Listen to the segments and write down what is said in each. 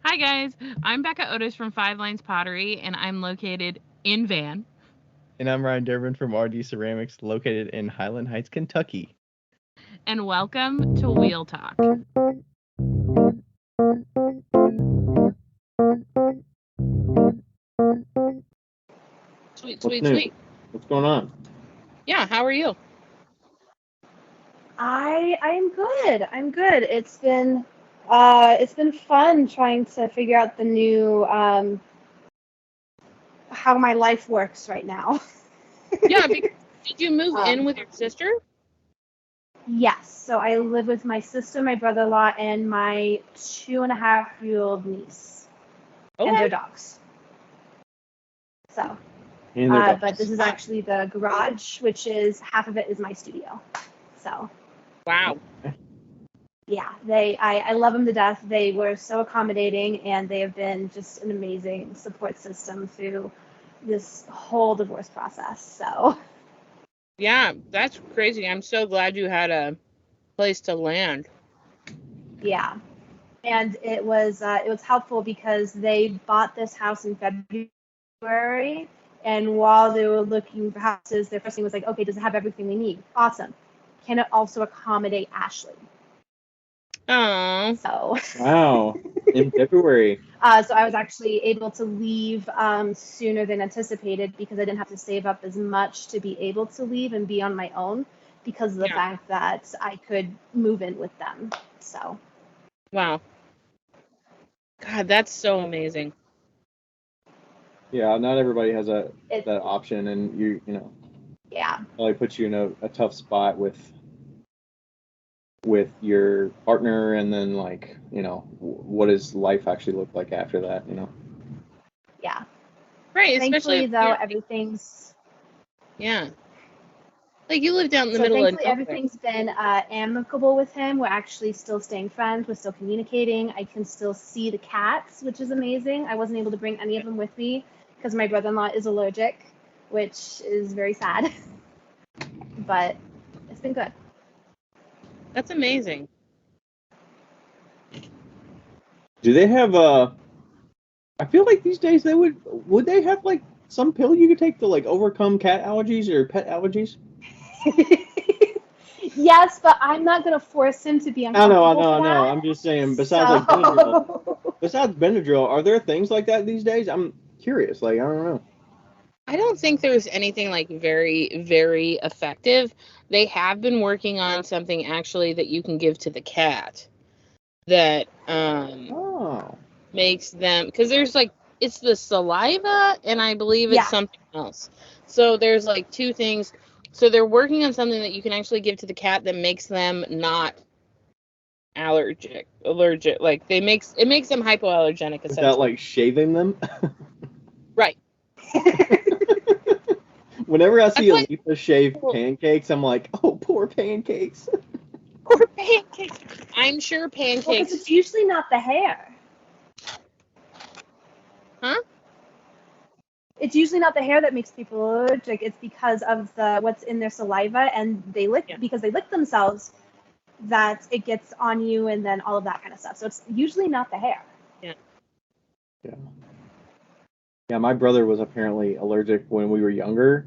Hi guys, I'm Becca Otis from Five Lines Pottery, and I'm located in Van. And I'm Ryan Durbin from RD Ceramics, located in Highland Heights, Kentucky. And welcome to Wheel Talk. Sweet, What's sweet, new? sweet. What's going on? Yeah, how are you? I'm good. I'm good. It's been fun trying to figure out the new how my life works right now. Yeah, because did you move in Um, with your sister? yes. So I live with my sister, my brother-in-law, and my 2.5-year-old niece and Okay. their dogs. So, And their but this dogs. is actually the garage, which is half of it is my studio. So. Wow. Yeah, I love them to death. They were so accommodating, and they have been just an amazing support system through this whole divorce process. So, Yeah, that's crazy. I'm so glad you had a place to land. yeah, and it was helpful because they bought this house in February, and while they were looking for houses, their first thing was like, okay, does it have everything we need? Awesome. Can it also accommodate Ashley? Oh, So. Wow. In February. So I was actually able to leave sooner than anticipated because I didn't have to save up as much to be able to leave and be on my own because of the yeah. fact that I could move in with them. So, Wow. God, that's so amazing. Yeah, not everybody has that it, option, and you yeah, probably puts you in a tough spot with your partner, and then like what does life actually look like after that? yeah. Right, especially Thankfully, if though, you're, everything's yeah. Like you live down in the so middle of thankfully nowhere. everything's been amicable with him. We're actually still staying friends. We're still communicating. I can still see the cats, which is amazing. I wasn't able to bring any of them with me because my brother-in-law is allergic, which is very sad. But it's been good. That's amazing. Do they have I feel like these days would they have like some pill you could take to like overcome cat allergies or pet allergies? Yes, but I'm not gonna force him to be I know, I uncomfortable know, for I know. that. I'm just saying, So besides Benadryl, are there things like that these days? I'm curious. Like, I don't know. I don't think there's anything like very, very effective. They have been working on something actually that you can give to the cat that Oh, makes them, because there's like it's the saliva and I believe it's yeah, something else. So there's like two things. So they're working on something that you can actually give to the cat that makes them not allergic. Like it makes them hypoallergenic without essentially. like shaving them. Right. Whenever I see That's why Aletha shave people, pancakes, I'm like, oh, poor pancakes. or pancakes. I'm sure well, because it's pancakes, usually not the hair. huh? It's usually not the hair that makes people allergic. It's because of the what's in their saliva, and they lick Yeah. because they lick themselves. That it gets on you, and then all of that kind of stuff. So it's usually not the hair. Yeah. Yeah. Yeah, my brother was apparently allergic when we were younger.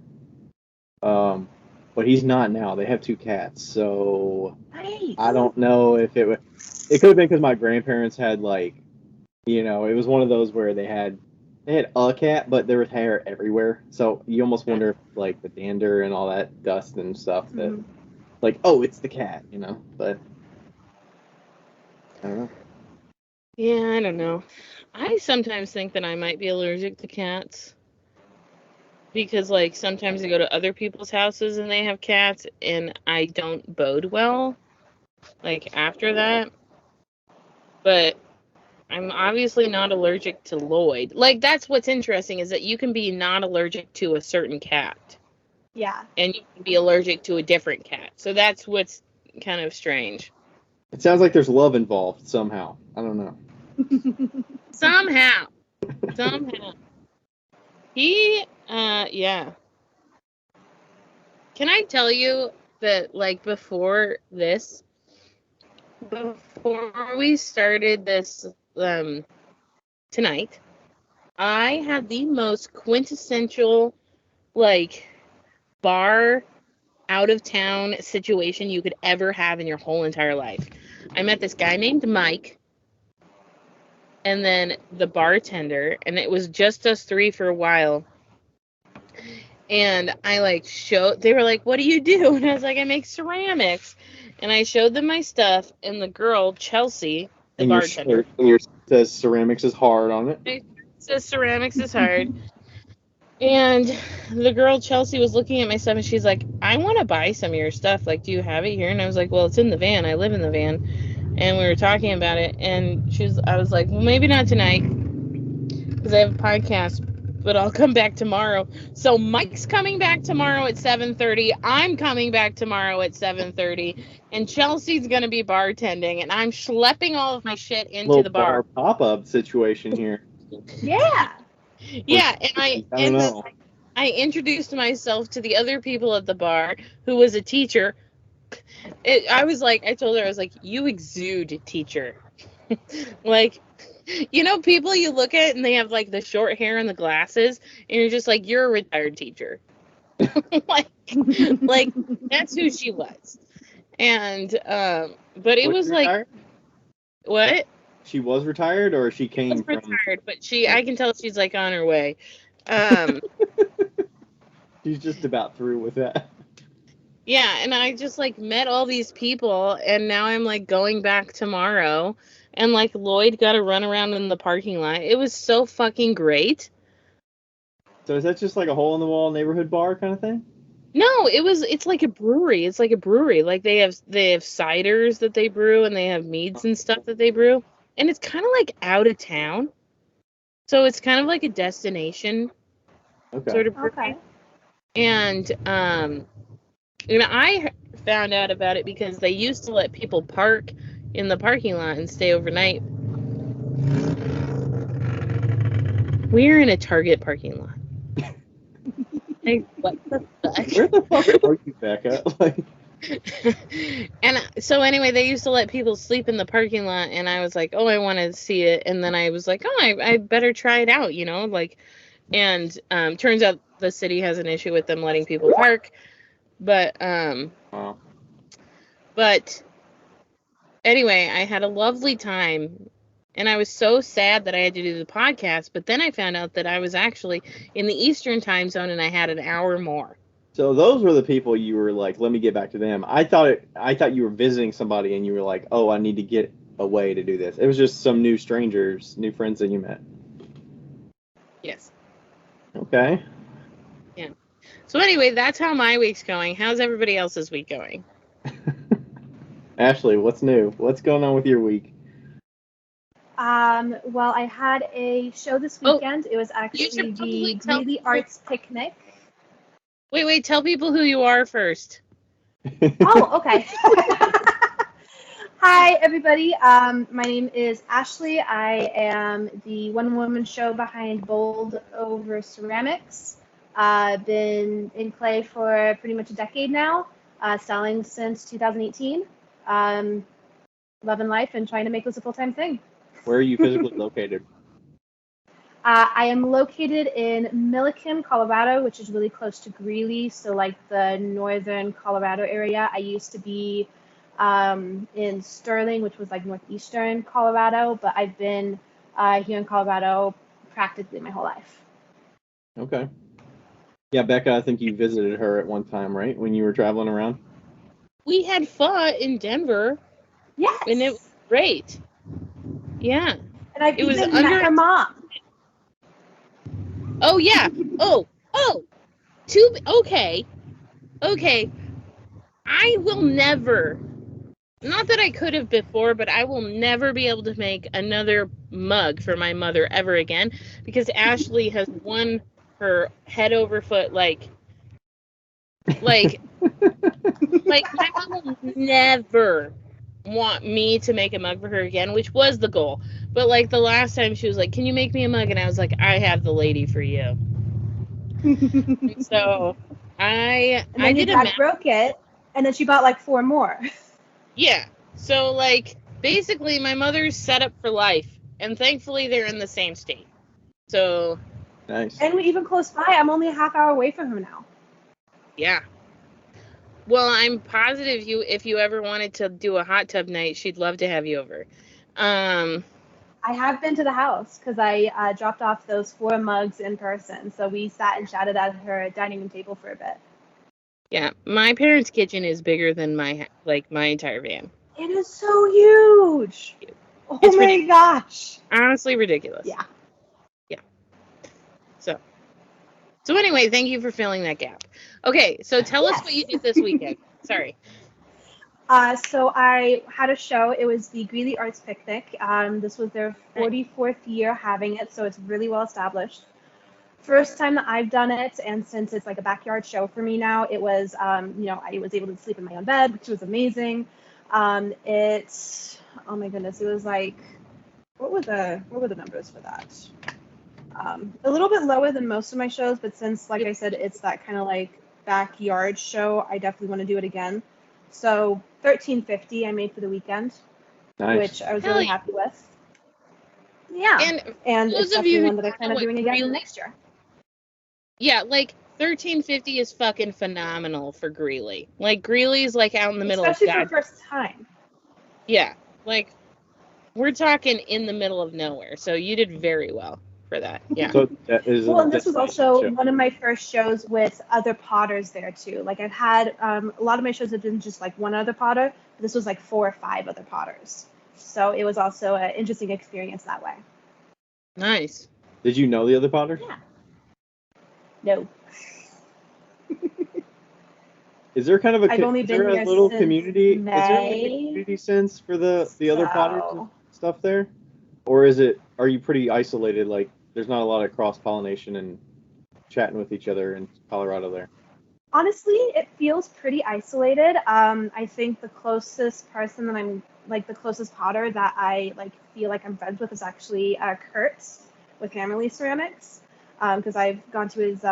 Um, but he's not now. They have two cats, so I Nice. don't know if it could have been because my grandparents had like, it was one of those where they had a cat, but there was hair everywhere. So you almost wonder if like the dander and all that dust and stuff that Mm-hmm. like, oh, it's the cat. But I don't know. Yeah, I don't know. I sometimes think that I might be allergic to cats because, like, sometimes I go to other people's houses and they have cats, and I don't bode well, like, after that. But I'm obviously not allergic to Lloyd. Like, that's what's interesting is that you can be not allergic to a certain cat, Yeah. and you can be allergic to a different cat. So that's what's kind of strange. It sounds like there's love involved somehow. I don't know. Somehow, somehow. Yeah. Can I tell you that, like, before we started this, um, tonight, I had the most quintessential, like, bar out of town situation you could ever have in your whole entire life. I met this guy named Mike, and then the bartender, and it was just us three for a while. And I they were like, what do you do? And I was like, I make ceramics. And I showed them my stuff, and the girl, Chelsea, the bartender. And your says ceramics is hard on it. It says ceramics is hard. And the girl, Chelsea, was looking at my stuff, and she's like, I want to buy some of your stuff. Like, do you have it here? And I was like, well, it's in the van. I live in the van. And we were talking about it, and I was like, well, maybe not tonight, because I have a podcast, but I'll come back tomorrow. So Mike's coming back tomorrow at 7:30. I'm coming back tomorrow at 7:30. And Chelsea's going to be bartending. And I'm schlepping all of my shit into the bar. Pop-up situation here. Yeah. Yeah. And I introduced myself to the other people at the bar, who was a teacher. I told her, I was like, you exude teacher. Like, you know, people you look at and they have like the short hair and the glasses, and you're just like, you're a retired teacher. like that's who she was. And but it was retired? Like, what? She was retired, or she came She was from retired, but I can tell she's like on her way. She's just about through with that. Yeah, and I just like met all these people, and now I'm like going back tomorrow, and like Lloyd got to run around in the parking lot. It was so fucking great. So is that just like a hole in the wall neighborhood bar kind of thing? No, it's like a brewery. It's like a brewery. Like they have ciders that they brew, and they have meads and stuff that they brew. And it's kind of like out of town. So it's kind of like a destination sort of brewery. Okay. And I found out about it because they used to let people park in the parking lot and stay overnight. We're in a Target parking lot. Like, what the fuck? Where the fuck are you, Becca? Like, and so anyway, they used to let people sleep in the parking lot, and I was like, oh, I want to see it. And then I was like, oh, I better try it out, you know, like, and turns out the city has an issue with them letting people park. But wow. But anyway, I had a lovely time, and I was so sad that I had to do the podcast, but then I found out that I was actually in the Eastern time zone, and I had an hour more. So those were the people you were like, let me get back to them. I thought you were visiting somebody, and you were like, oh, I need to get away to do this. It was just some new strangers, new friends that you met. Yes. Okay. Yeah. So anyway, that's how my week's going. How's everybody else's week going? Ashley, what's new? What's going on with your week? Well, I had a show this weekend. It was actually the Greeley Arts Picnic. Wait, tell people who you are first. Oh, okay. Hi, everybody. My name is Ashley. I am the one-woman show behind Bold Over Ceramics. I've been in clay for pretty much a decade now, selling since 2018. Loving life and trying to make this a full-time thing. Where are you physically located? I am located in Milliken, Colorado, which is really close to Greeley, so like the northern Colorado area. I used to be in Sterling, which was like northeastern Colorado, but I've been here in Colorado practically my whole life. Okay. Yeah, Becca, I think you visited her at one time, right? When you were traveling around? We had pho in Denver. Yes. And it was great. Yeah. And I've even met her mom. Oh, yeah. Oh. Okay. I will never, not that I could have before, but I will never be able to make another mug for my mother ever again, because Ashley has won her head over foot, like my mom will never want me to make a mug for her again, which was the goal. But like the last time she was like, can you make me a mug? And I was like, I have the lady for you. So I did your dad broke it, and then she bought like 4 more. Yeah. So like basically my mother's set up for life And thankfully, they're in the same state. So, Nice. And we even close by. I'm only a half hour away from him now. yeah. Well, I'm positive if you ever wanted to do a hot tub night, she'd love to have you over. I have been to the house because I dropped off those 4 mugs in person. So we sat and chatted at her dining room table for a bit. Yeah, my parents' kitchen is bigger than my entire van. It is so huge. Oh It's my ridiculous. gosh. Honestly, ridiculous. Yeah. So anyway, thank you for filling that gap. Okay, so tell us what you did this weekend. Sorry. So I had a show. It was the Greeley Arts Picnic. This was their 44th year having it, so it's really well established. First time that I've done it, and since it's like a backyard show for me now, it was, I was able to sleep in my own bed, which was amazing. Oh my goodness, it was like, what were the numbers for that? A little bit lower than most of my shows, but since, like I said, it's that kind of like backyard show, I definitely want to do it again. So $13.50 I made for the weekend, Nice. which I was really happy with. Yeah, and those it's of definitely you one that I plan on who doing again Greeley- next year. Yeah, like $13.50 is fucking phenomenal for Greeley. Like Greeley's like out in the middle Especially of for God. first time. Yeah, like we're talking in the middle of nowhere. So you did very well for that. Yeah. So that is Well, and this was also show. one of my first shows with other potters there too. Like I've had a lot of my shows have been just like one other potter. But this was like 4 or 5 other potters. So it was also an interesting experience that way. Nice. Did you know the other potter? Yeah. No. Is there kind of a I've only is been there a here little since community? Is there like a May. community sense for the other potters and So- stuff there, or are you pretty isolated? Like there's not a lot of cross pollination and chatting with each other in Colorado there. Honestly, it feels pretty isolated. I think the closest person that I'm like the closest potter that I like feel like I'm friends with is actually Kurt with Family Ceramics, because I've gone to his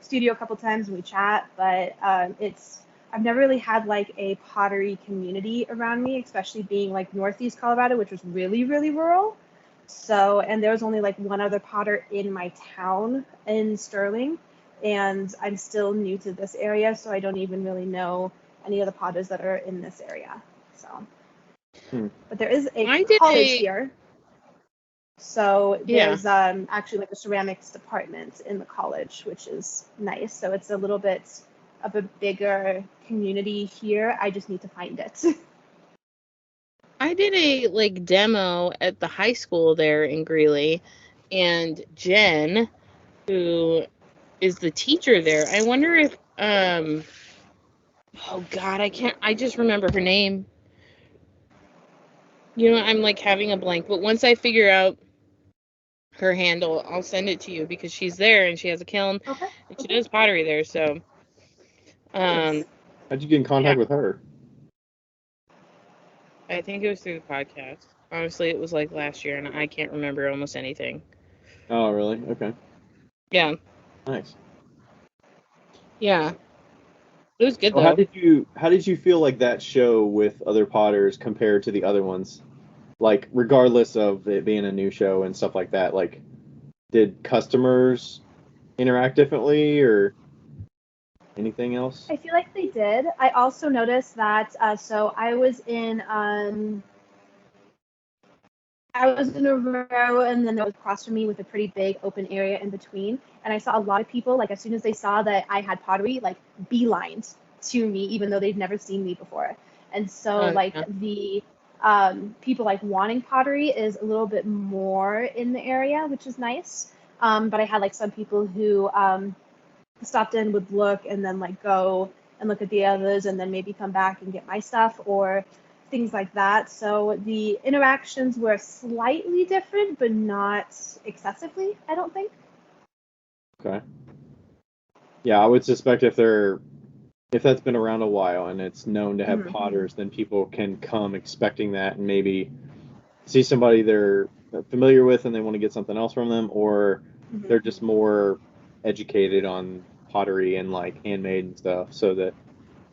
studio a couple times and we chat. But I've never really had like a pottery community around me, especially being like Northeast Colorado, which was really really rural. So, and there was only like one other potter in my town in Sterling. And I'm still new to this area, so I don't even really know any of the potters that are in this area. So, but there is a college here, so there's actually like a ceramics department in the college, which is nice. So it's a little bit of a bigger community here. I just need to find it. I did a demo at the high school there in Greeley, and Jen, who is the teacher there, I wonder if oh god, I just remember her name. I'm like having a blank, but once I figure out her handle, I'll send it to you because she's there and she has a kiln and she does pottery there. So how'd you get in contact with her? I think it was through the podcast. Honestly, it was like last year and I can't remember almost anything. Oh really? Okay. Yeah. Nice. Yeah. It was good though. How did you feel like that show with other potters compared to the other ones? Like regardless of it being a new show and stuff like that, like did customers interact differently or anything else? I feel like they did. I also noticed that so I was in a row, and then there was across from me with a pretty big open area in between. And I saw a lot of people, like as soon as they saw that I had pottery, like beelined to me, even though they'd never seen me before. And so the people like wanting pottery is a little bit more in the area, which is nice. But I had like some people who stopped in, would look, and then like go and look at the others, and then maybe come back and get my stuff or things like that. So the interactions were slightly different, but not excessively, I don't think. Okay. Yeah, I would suspect if that's been around a while and it's known to have potters, then people can come expecting that and maybe see somebody they're familiar with and they want to get something else from them, or they're just more educated on pottery and like handmade and stuff, so that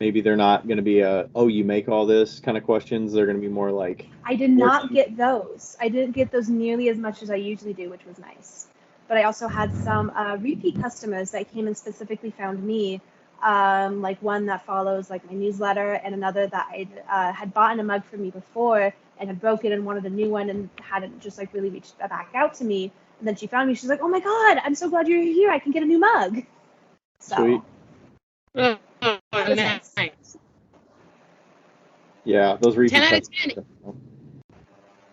maybe they're not going to be oh, you make all this kind of questions. They're going to be more like, I did not get those. I didn't get those nearly as much as I usually do, which was nice. But I also had some repeat customers that came and specifically found me, like one that follows like my newsletter, and another that I had bought a mug for me before and had broken and wanted a new one and hadn't just like really reached back out to me. And then she found me. She's like, "Oh my God, I'm so glad you're here. I can get a new mug." So, sweet. Oh, nice. nice. Yeah, those repeat 10 out of customers. 10.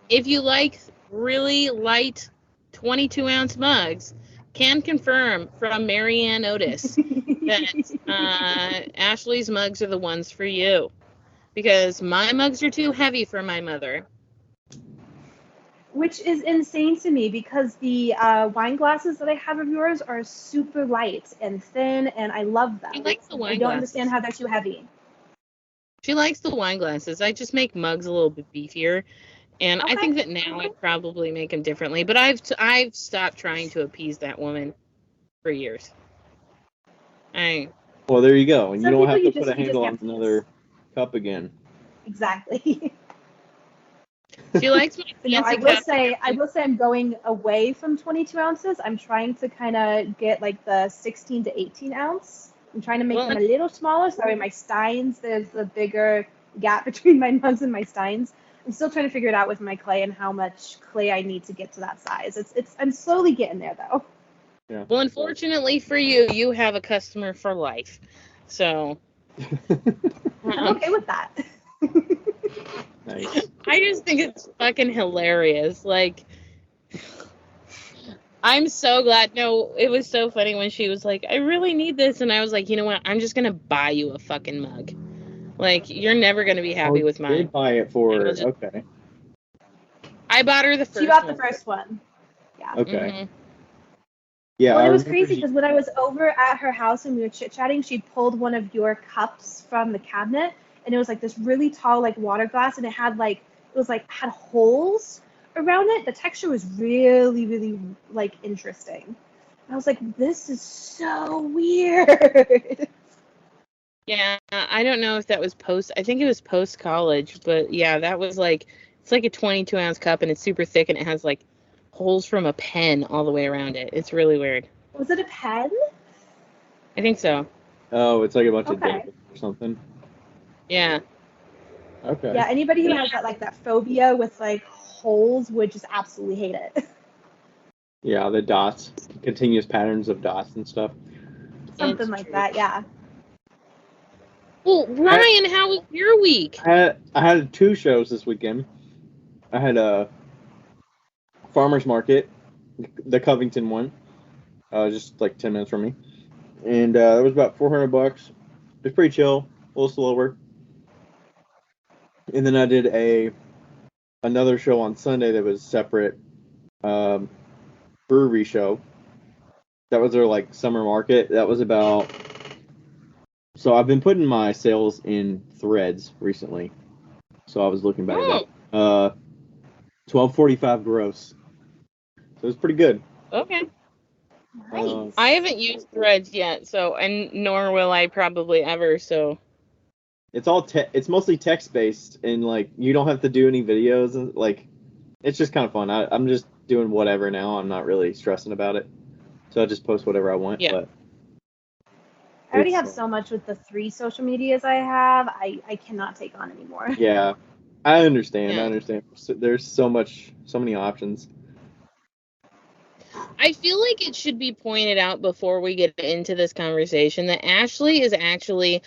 If you like really light 22-ounce mugs, can confirm from Marianne Otis that Ashley's mugs are the ones for you. Because my mugs are too heavy for my mother. Which is insane to me because the wine glasses that I have of yours are super light and thin, and I love them. She likes the wine I don't glasses. understand how they're too heavy. She likes the wine glasses. I just make mugs a little bit beefier. And I Okay. think that now I'd probably make them differently. But I've stopped trying to appease that woman for years. Well, there you go. And Some you don't have to people put a you just handle have on to another cup again. Exactly. She likes my But no, fancy I will say I'm going away from 22 ounces. I'm trying to kind of get like the 16 to 18 ounce. I'm trying to make them a little smaller. So in my steins, there's a bigger gap between my mugs and my steins. I'm still trying to figure it out with my clay and how much clay I need to get to that size. I'm slowly getting there though. Yeah. Well, unfortunately for you, you have a customer for life. So I'm okay with that. Nice. I just think it's fucking hilarious. Like, I'm so glad. No, it was so funny when she was like, I really need this. And I was like, you know what? I'm just going to buy you a fucking mug. Like, you're never going to be happy with You mine. did buy it for her. It'll just- Okay. I bought her the first She bought one. the first one. Yeah. Okay. Mhm. Yeah. Well, I it was remember crazy because when I was over at her house and we were chit-chatting, she pulled one of your cups from the cabinet, and it was like this really tall like water glass, and it had had holes around it. The texture was really, really like interesting. And I was like, this is so weird. Yeah, I don't know if that was I think it was post-college, but yeah, that was like, it's like a 22-ounce cup, and it's super thick, and it has like holes from a pen all the way around it. It's really weird. Was it a pen? I think so. Oh, it's like a bunch of Okay. data or something. Yeah. Okay. Yeah, anybody who has that phobia with like holes would just absolutely hate it. Yeah, the dots, continuous patterns of dots and stuff. Something like that, yeah. Well, Ryan, how was your week? I had 2 shows this weekend. I had a farmer's market, the Covington one, just like 10 minutes from me, and it was about $400. It was pretty chill, a little slower. And then I did another show on Sunday that was separate, brewery show. That was their like summer market. That was about. So I've been putting my sales in Threads recently. So I was looking back at that. $12.45 gross. So it was pretty good. Okay. Nice. I haven't used Threads yet, and nor will I probably ever, so. It's all it's mostly text based, and like you don't have to do any videos, and like it's just kind of fun. I'm just doing whatever now. I'm not really stressing about it. So I just post whatever I want. Yeah. But I already have so much with the 3 social medias I have. I cannot take on anymore. yeah, I understand. Yeah. I understand. There's so many options. I feel like it should be pointed out before we get into this conversation that Ashley is actually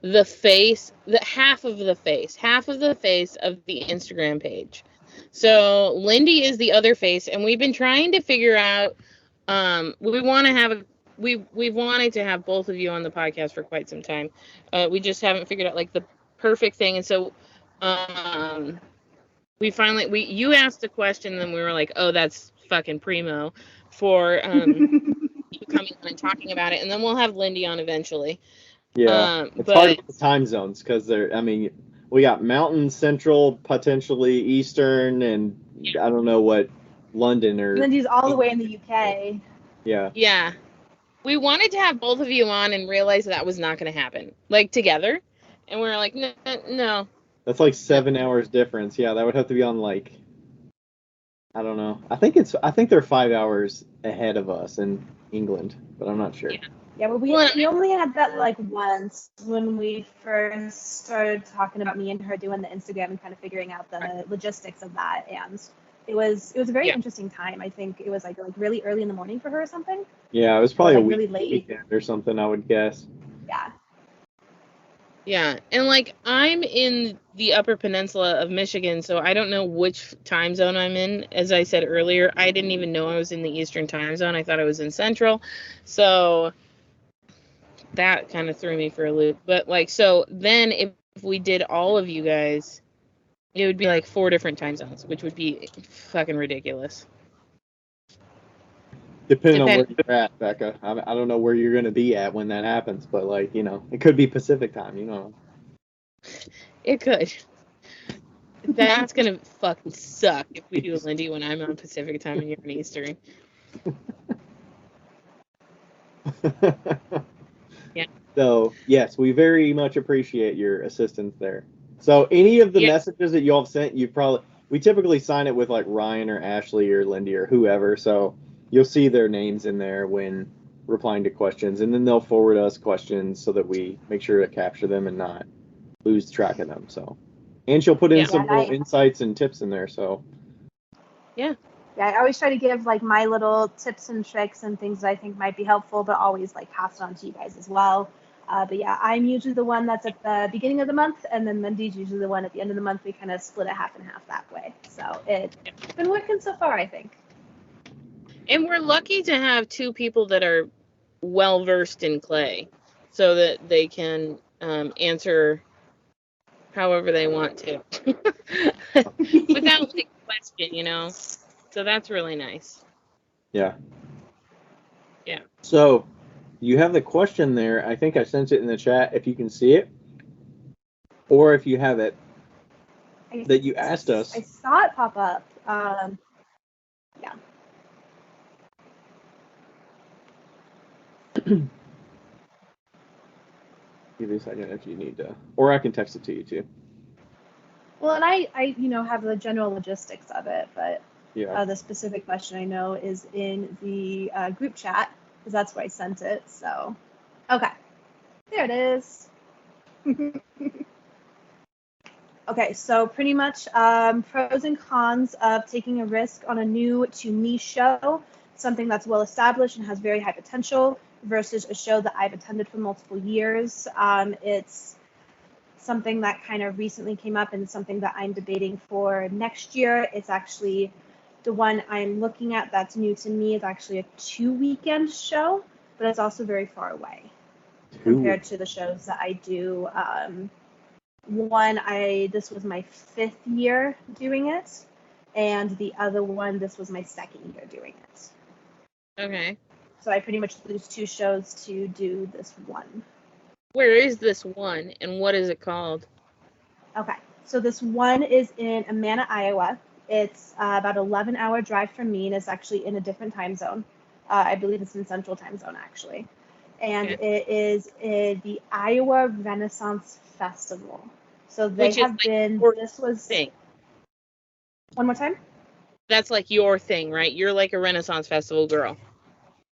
the face, half of the face of the Instagram page. So Lindy is the other face, and we've been trying to figure out. We've wanted to have both of you on the podcast for quite some time. We just haven't figured out like the perfect thing, and so you asked a question, and then we were like, oh, that's fucking primo for you coming on and talking about it, and then we'll have Lindy on eventually. Yeah, it's hard with the time zones because we got Mountain, Central, potentially Eastern, and I don't know what London or. Lindy's all the way in the UK. Yeah. Yeah. We wanted to have both of you on and realized that was not going to happen, like together. And we were like, no, no. That's like 7 hours difference. Yeah, that would have to be on like, I don't know. I think they're 5 hours ahead of us in England, but I'm not sure. Yeah. Yeah, but we only had that like once when we first started talking about me and her doing the Instagram and kind of figuring out the logistics of that, and it was a very interesting time. I think it was like really early in the morning for her or something. Yeah, it was probably like a really late weekend or something, I would guess. Yeah. Yeah, and like I'm in the Upper Peninsula of Michigan, so I don't know which time zone I'm in. As I said earlier, I didn't even know I was in the Eastern time zone. I thought I was in Central. So that kind of threw me for a loop. But like, so then if we did all of you guys, it would be like 4 different time zones, which would be fucking ridiculous. Depending on where you're at, Becca. I don't know where you're going to be at when that happens, but like, it could be Pacific time, It could. That's gonna fucking suck if we do Lindy when I'm on Pacific time and you're on Eastern. Yeah. So, yes, we very much appreciate your assistance there. So, any of the messages that y'all have sent, we typically sign it with like Ryan or Ashley or Lindy or whoever. So, you'll see their names in there when replying to questions, and then they'll forward us questions so that we make sure to capture them and not lose track of them. So, and she'll put in some little insights and tips in there. So, yeah, I always try to give like my little tips and tricks and things that I think might be helpful, but always like pass it on to you guys as well. But yeah, I'm usually the one that's at the beginning of the month, and then Lindy's usually the one at the end of the month. We kind of split it half and half that way. So it's been working so far, I think. And we're lucky to have 2 people that are well versed in clay, so that they can answer however they want to, without like question, So that's really nice. Yeah. Yeah. So, you have the question there. I think I sent it in the chat if you can see it. Or if you have it that you asked us. I saw it pop up. Yeah. Give me a second if you need to. Or I can text it to you too. Well, and I have the general logistics of it, but yeah. The specific question I know is in the group chat, because that's where I sent it. So, okay. There it is. Okay, so pretty much pros and cons of taking a risk on a new to me show, something that's well established and has very high potential, versus a show that I've attended for multiple years. It's something that kind of recently came up and something that I'm debating for next year. It's actually the one I'm looking at that's new to me is actually a 2-weekend show, but it's also very far away compared to the shows that I do. This was my 5th year doing it, and the other one, this was my 2nd year doing it. Okay. So I pretty much lose 2 shows to do this one. Where is this one, and what is it called? Okay, so this one is in Amana, Iowa. It's about an 11-hour drive from me, and it's actually in a different time zone. I believe it's in Central Time Zone, actually. And it is the Iowa Renaissance Festival. So they have been. This was. Thing. One more time? That's like your thing, right? You're like a Renaissance Festival girl.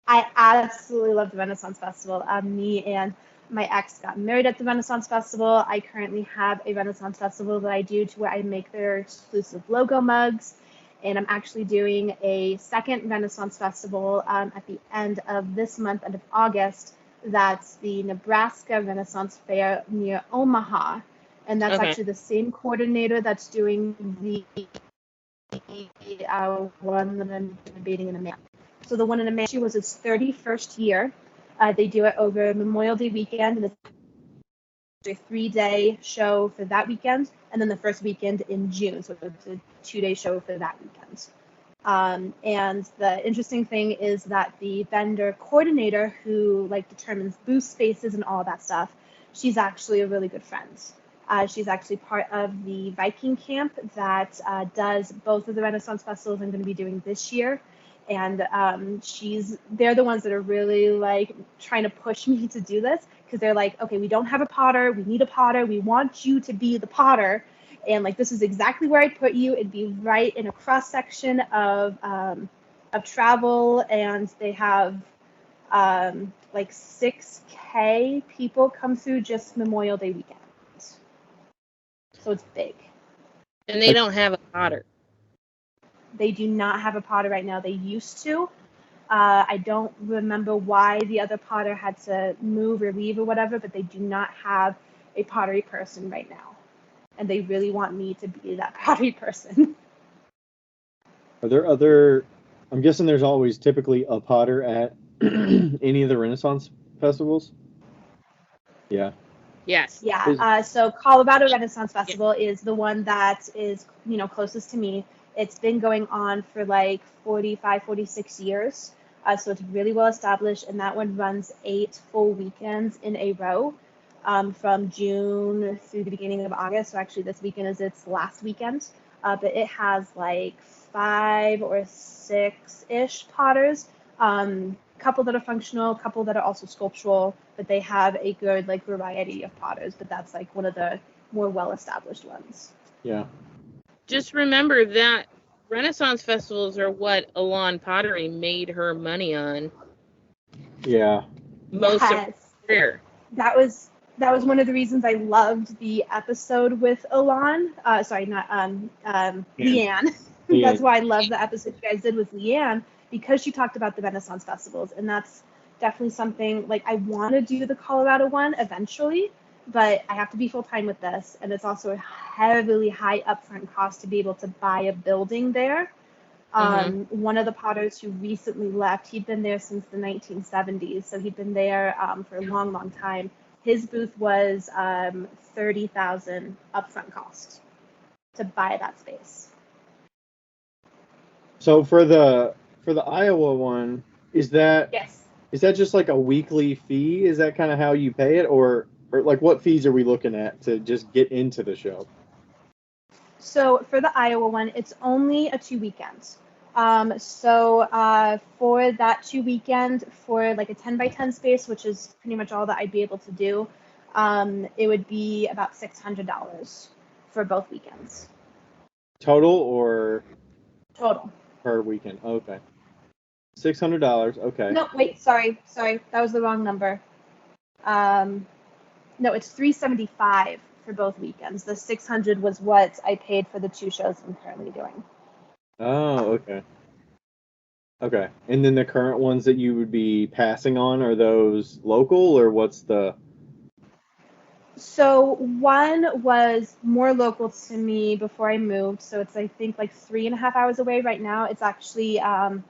I absolutely love the Renaissance Festival. Me and my ex got married at the Renaissance Festival. I currently have a Renaissance Festival that I do to where I make their exclusive logo mugs. And I'm actually doing a second Renaissance Festival at the end of this month, end of August. That's the Nebraska Renaissance Fair near Omaha. And that's actually the same coordinator that's doing the one that I'm debating in Amana. So the one in Amana was its 31st year. They do it over Memorial Day weekend, and it's a 3-day show for that weekend, and then the first weekend in June. So it's a 2-day show for that weekend. And the interesting thing is that the vendor coordinator who determines booth spaces and all that stuff, she's actually a really good friend. She's actually part of the Viking camp that does both of the Renaissance festivals I'm going to be doing this year. And they're the ones that are really trying to push me to do this, because they're like, okay, we don't have a potter, we need a potter, we want you to be the potter, and like this is exactly where I'd put you. It'd be right in a cross section of travel, and they have like 6K people come through just Memorial Day weekend, so it's big. And they don't have a potter. They do not have a potter right now. They used to. I don't remember why the other potter had to move or leave or whatever, but they do not have a pottery person right now. And they really want me to be that pottery person. Are there other? I'm guessing there's always typically a potter at any of the Renaissance festivals. Yeah. Yes. Yeah. So Colorado Renaissance Festival is the one that is, closest to me. It's been going on for like 45, 46 years. So it's really well established, and that one runs 8 full weekends in a row from June through the beginning of August. So actually this weekend is its last weekend. But it has like 5 or 6-ish potters. Couple that are functional, couple that are also sculptural, but they have a good like variety of potters. But that's like one of the more well-established ones. Yeah. Just remember that Renaissance festivals are what Alon Pottery made her money on. Yeah. Most of her career. That was one of the reasons I loved the episode with Alon. Sorry, not Leanne. That's why I love the episode you guys did with Leanne, because she talked about the Renaissance festivals, and that's definitely something like I want to do the Colorado one eventually, but I have to be full time with this, and it's also a heavily high upfront cost to be able to buy a building there. One of the potters who recently left, he'd been there since the 1970s, so he'd been there for a long, long time. His booth was $30,000 upfront cost to buy that space. So for the Iowa one, is that just like a weekly fee? Is that kind of how you pay it, or like what fees are we looking at to just get into the show? So for the Iowa one, it's only a 2 weekends. So for that 2 weekend, for like a 10 by 10 space, which is pretty much all that I'd be able to do, it would be about $600 for both weekends. Total or? Total. Per weekend. Okay. $600. Okay. No, wait, sorry. That was the wrong number. No, it's $375 for both weekends. The $600 was what I paid for the 2 shows I'm currently doing. Oh, okay. Okay. And then the current ones that you would be passing on, are those local, or what's the? So one was more local to me before I moved. So it's, I think, like 3.5 hours away right now. It's actually in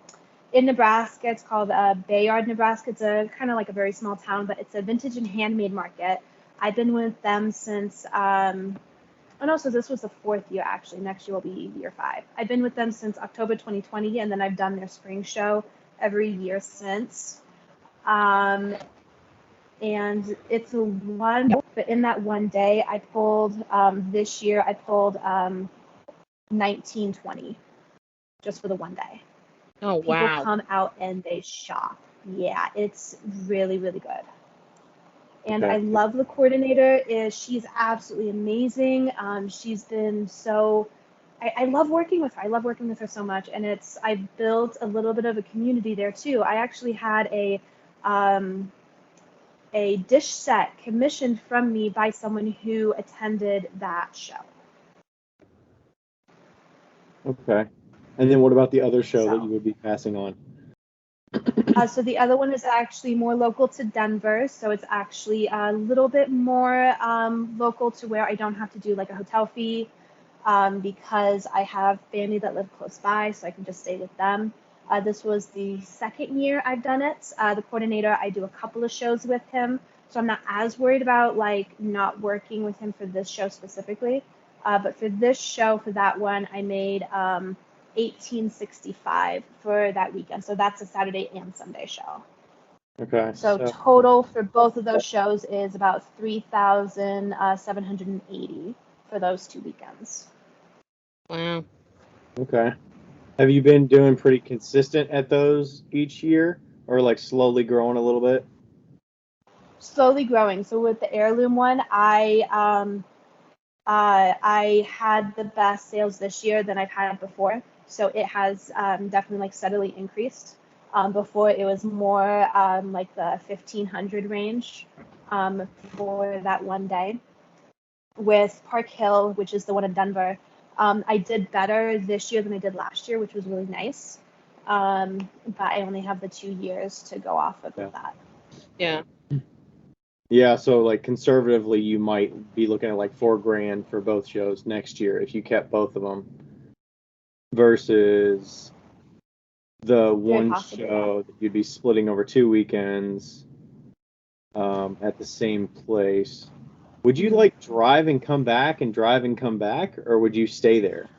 Nebraska. It's called Bayard, Nebraska. It's a kind of like a very small town, but it's a vintage and handmade market. I've been with them since, so this was the 4th year, actually. Next year will be year 5. I've been with them since October 2020, and then I've done their spring show every year since. And it's a one, but in that one day, I pulled, this year, I pulled 1920 just for the one day. Oh, wow. People come out and they shop. Yeah, it's really, really good. And I love the coordinator. She's absolutely amazing. She's been so, I love working with her. I love working with her so much. And I've built a little bit of a community there too. I actually had a dish set commissioned from me by someone who attended that show. Okay. And then what about the other show that you would be passing on? So the other one is actually more local to Denver. So it's actually a little bit more local to where I don't have to do like a hotel fee because I have family that live close by, so I can just stay with them. This was the 2nd year I've done it. The coordinator, I do a couple of shows with him, so I'm not as worried about like not working with him for this show specifically. But for this show, for that one, I made $1,865 for that weekend. So that's a Saturday and Sunday show. Okay. So total for both of those shows is about $3,780 for those 2 weekends. Wow. Okay. Have you been doing pretty consistent at those each year, or like slowly growing a little bit? slowly growing. So with the heirloom one, I had the best sales this year than I've had before. So it has definitely like steadily increased. Before it was more like the 1,500 range for that one day. With Park Hill, which is the one in Denver, I did better this year than I did last year, which was really nice. But I only have the 2 years to go off of that. Yeah. Yeah, so like conservatively, you might be looking at like $4,000 for both shows next year if you kept both of them, versus the one possibly, show that you'd be splitting over 2 weekends at the same place. Would you like drive and come back and drive and come back, or would you stay there?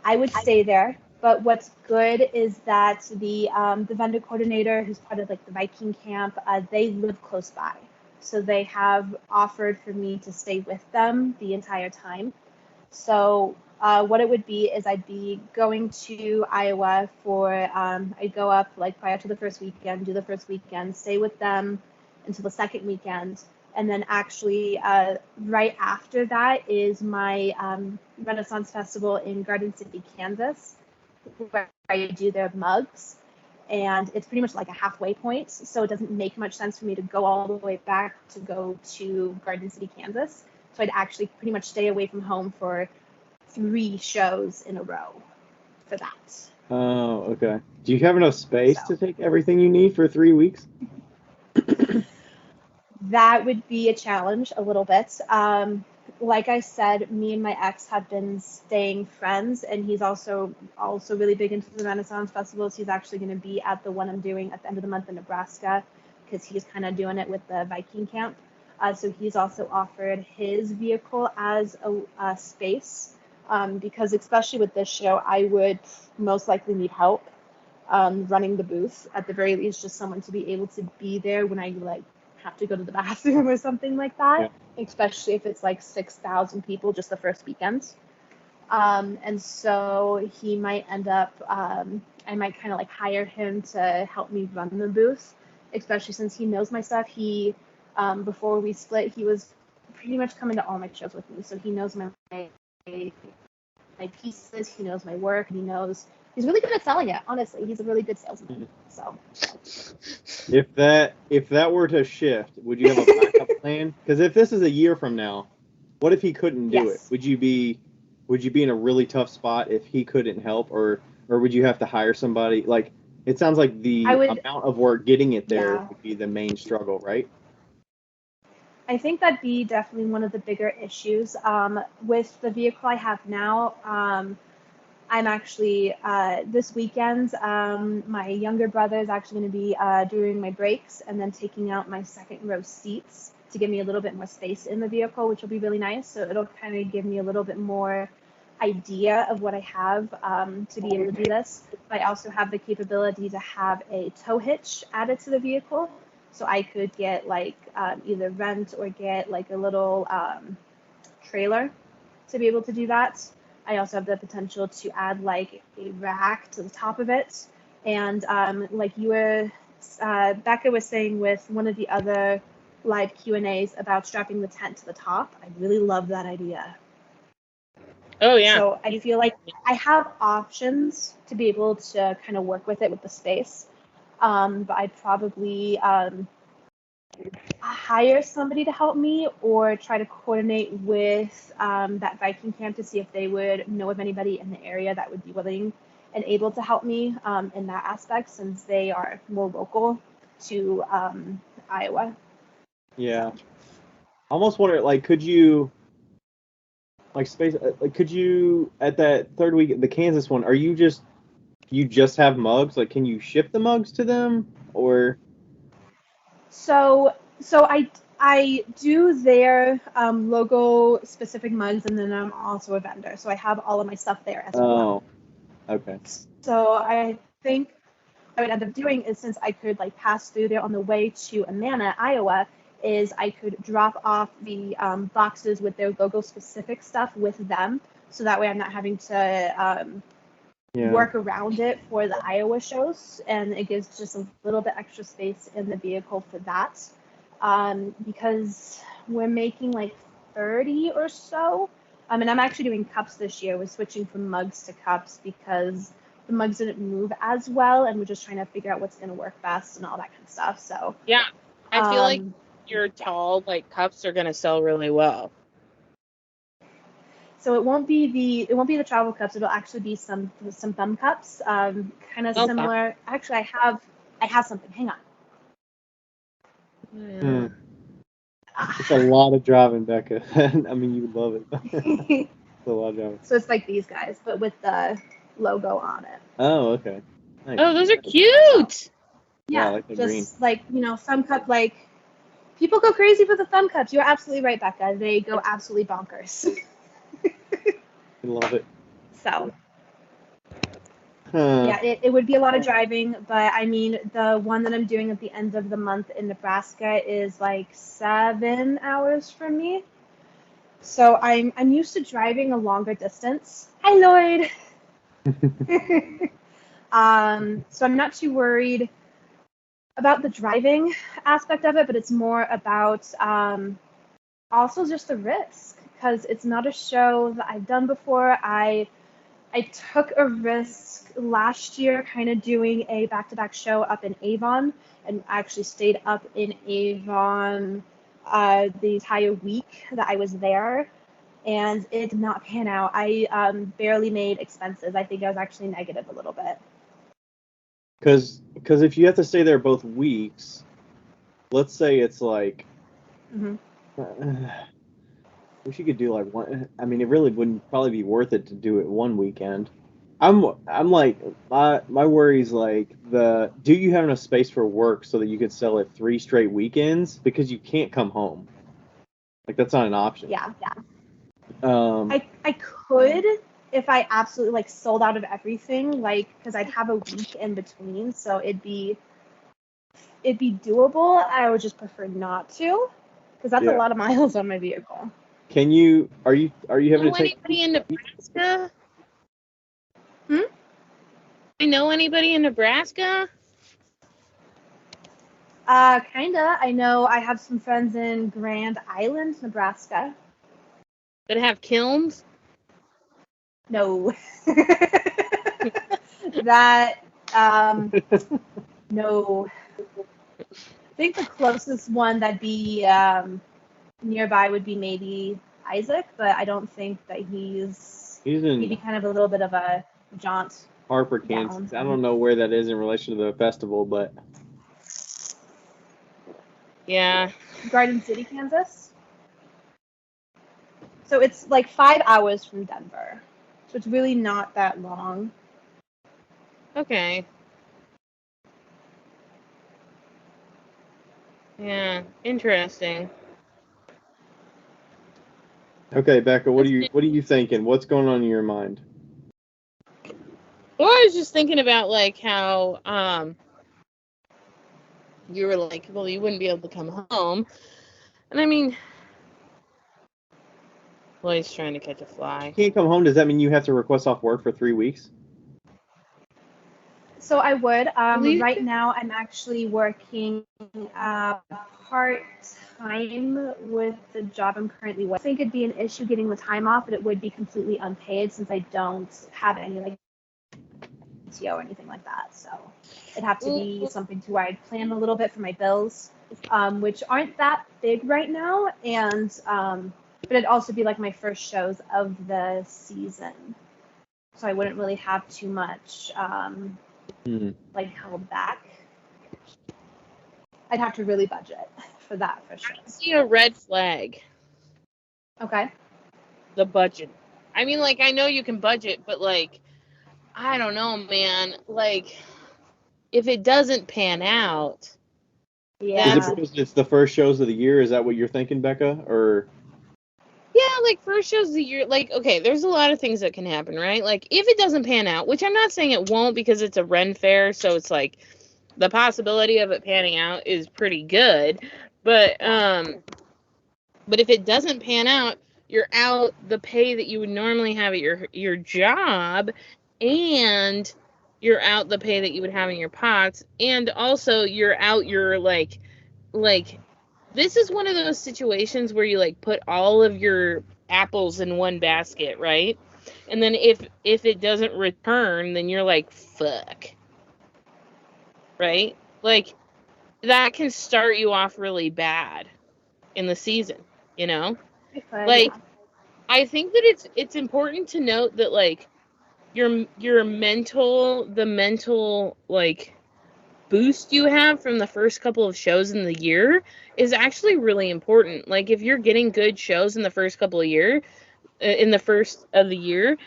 I would stay there. But what's good is that the vendor coordinator, who's part of like the Viking camp, they live close by, so they have offered for me to stay with them the entire time. So what it would be is I'd be going to Iowa for I'd go up like prior to the first weekend, do the first weekend, stay with them until the second weekend, and then actually right after that is my Renaissance Festival in Garden City, Kansas, where I do their mugs. And it's pretty much like a halfway point, so it doesn't make much sense for me to go all the way back to go to Garden City, Kansas. So I'd actually pretty much stay away from home for 3 shows in a row for that. Oh, okay. Do you have enough space to take everything you need for 3 weeks? That would be a challenge a little bit. Like I said, me and my ex have been staying friends, and he's also really big into the Renaissance festivals. He's actually going to be at the one I'm doing at the end of the month in Nebraska, because he's kind of doing it with the Viking camp. So he's also offered his vehicle as a space, because especially with this show, I would most likely need help running the booth. At the very least, just someone to be able to be there when I like have to go to the bathroom or something like that, especially if it's like 6,000 people just the first weekend. And so he might end up, I might kind of like hire him to help me run the booth, especially since he knows my stuff. He, before we split, he was pretty much coming to all my shows with me. So he knows my pieces, he knows my work, he's really good at selling it. Honestly, he's a really good salesman. So if that were to shift, would you have a backup plan? Because if this is a year from now, what if he couldn't do it? Would you be in a really tough spot if he couldn't help, or would you have to hire somebody? Like, it sounds like the amount of work getting it there would be the main struggle, right? I think that'd be definitely one of the bigger issues. With the vehicle I have now, I'm actually, this weekend, my younger brother is actually going to be doing my brakes and then taking out my second row seats to give me a little bit more space in the vehicle, which will be really nice. So it'll kind of give me a little bit more idea of what I have to be able to do this. But I also have the capability to have a tow hitch added to the vehicle. So I could get like either rent or get like a little trailer to be able to do that. I also have the potential to add like a rack to the top of it. And like you were, Becca was saying with one of the other live Q&As about strapping the tent to the top, I really love that idea. Oh, yeah. So I feel like I have options to be able to kind of work with it with the space. But I'd probably hire somebody to help me or try to coordinate with that Viking camp to see if they would know of anybody in the area that would be willing and able to help me in that aspect, since they are more local to Iowa. Yeah. I almost wonder, like, could you, like, could you, at that third week, the Kansas one, you just have mugs? Like, can you ship the mugs to them, or? So I do their logo specific mugs, and then I'm also a vendor, so I have all of my stuff there as well. Oh, okay. So I think what I would end up doing is, since I could like pass through there on the way to Amana, Iowa, is I could drop off the boxes with their logo specific stuff with them, so that way I'm not having to work around it for the Iowa shows, and it gives just a little bit extra space in the vehicle for that. because we're making like 30 or so. And I'm actually doing cups this year. We're switching from mugs to cups because the mugs didn't move as well, and we're just trying to figure out what's going to work best and all that kind of stuff. So Yeah, I feel like um, your tall like cups are gonna sell really well. so it won't be the travel cups. It'll actually be some thumb cups, kind of Okay. similar. Actually, I have something. Hang on. Hmm. It's a lot of driving, Becca. I mean, you would love it. It's a lot of driving. So it's like these guys, but with the logo on it. Oh, okay. Nice. Oh, those are cute. Yeah, I Yeah, like the just green. like, thumb cup, like, people go crazy for the thumb cups. You're absolutely right, Becca. They go absolutely bonkers. I love it. So, Huh. yeah, it would be a lot of driving, but I mean, the one that I'm doing at the end of the month in Nebraska is like 7 hours from me. So I'm used to driving a longer distance. Hi, Lloyd. So I'm not too worried about the driving aspect of it, but it's more about also just the risk, because it's not a show that I've done before. I took a risk last year, kind of doing a back-to-back show up in Avon, and actually stayed up in Avon the entire week that I was there, and it did not pan out. I barely made expenses. I think I was actually negative a little bit. Because if you have to stay there both weeks, let's say it's like, Mm-hmm. wish you could do like one. I mean, it really wouldn't probably be worth it to do it one weekend. I'm like, my worry's like, do you have enough space for work so that you could sell it 3 straight weekends, because you can't come home. Like, that's not an option. Yeah. I could, if I absolutely like sold out of everything, like, because I'd have a week in between, so it'd be doable. I would just prefer not to, because that's a Yeah. lot of miles on my vehicle. Are you having Know to take? anybody in Nebraska? Hmm? I know anybody in Nebraska? Kinda. I know I have some friends in Grand Island, Nebraska. That have kilns? No. That, no. I think the closest one that'd be nearby would be maybe Isaac, but I don't think that he's He's maybe in kind of a little bit of a jaunt. Harper, Kansas. I don't know where that is in relation to the festival, but Yeah. Garden City, Kansas. So it's like 5 hours from Denver. So it's really not that long. Okay. Yeah. Interesting. okay, Becca, what are you thinking? What's going on in your mind? Well, I was just thinking about like how you were like, well, you wouldn't be able to come home. And I mean, well, he's trying to catch a fly. You can't come home. Does that mean you have to request off work for 3 weeks? So I would. Believe- Right now, I'm actually working part-time with the job I'm currently with. I think it'd be an issue getting the time off, but it would be completely unpaid since I don't have any like PTO or anything like that. So it'd have to be something to where I'd plan a little bit for my bills, which aren't that big right now, and but it'd also be like my first shows of the season, so I wouldn't really have too much like held back. I'd have to really budget for that for sure. I see a red flag. Okay. The budget. I mean, like, I know you can budget, but like, I don't know, man. Like, if it doesn't pan out, Yeah. Is it because it's the first shows of the year? Is that what you're thinking, Becca? Or yeah, like first shows of the year, like, okay, there's a lot of things that can happen, right? Like, if it doesn't pan out, which I'm not saying it won't because it's a Ren fair, so it's like the possibility of it panning out is pretty good. But if it doesn't pan out, you're out the pay that you would normally have at your job, and you're out the pay that you would have in your pots, and also you're out your like this is one of those situations where you like put all of your apples in one basket, right? And then if it doesn't return, then you're like, fuck. Right? Like, that can start you off really bad in the season, you know? Like, I think that it's important to note that like your mental like boost you have from the first couple of shows in the year is actually really important. Like, if you're getting good shows in the first couple of in the first of the year,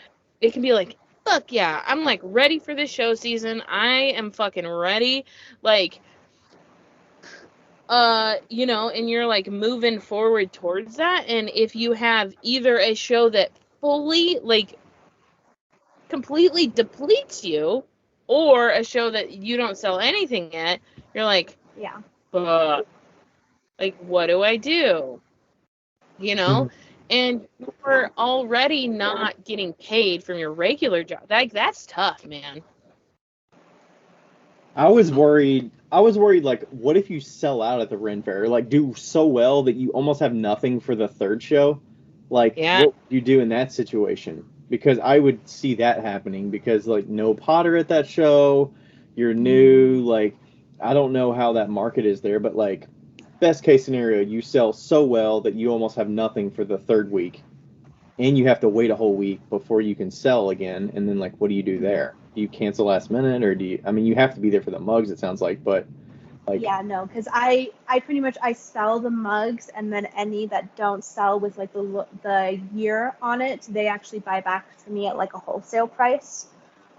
it can be like, fuck yeah, I'm like ready for this show season. I am fucking ready. Like, you know, and you're like moving forward towards that. And if you have either a show that fully like completely depletes you, or a show that you don't sell anything at, you're like, Yeah. like, what do I do? You know? And you're already not getting paid from your regular job. Like, that's tough, man. I was worried. Like, what if you sell out at the Ren Fair? Like, do so well that you almost have nothing for the third show? Like, Yeah. what would you do in that situation? Because I would see that happening. Because like, no Potter at that show. You're new. Like, I don't know how that market is there, but like, best case scenario, you sell so well that you almost have nothing for the third week, and you have to wait a whole week before you can sell again. And then like, what do you do there? Do you cancel last minute, or do you? I mean, you have to be there for the mugs. It sounds like, but like, Yeah, no, because I pretty much I sell the mugs, and then any that don't sell with like the year on it, they actually buy back to me at like a wholesale price.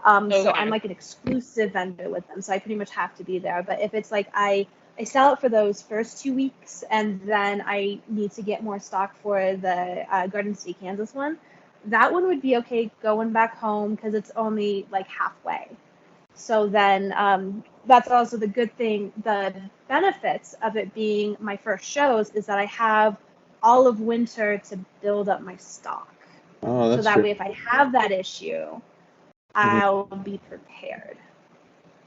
So Okay. I'm like an exclusive vendor with them, so I pretty much have to be there. But if it's like I sell it for those first 2 weeks, and then I need to get more stock for the Garden City, Kansas one, that one would be okay going back home because it's only like halfway. So then that's also the good thing. The benefits of it being my first shows is that I have all of winter to build up my stock. oh, So that's that true. way, if I have that issue, I'll be prepared.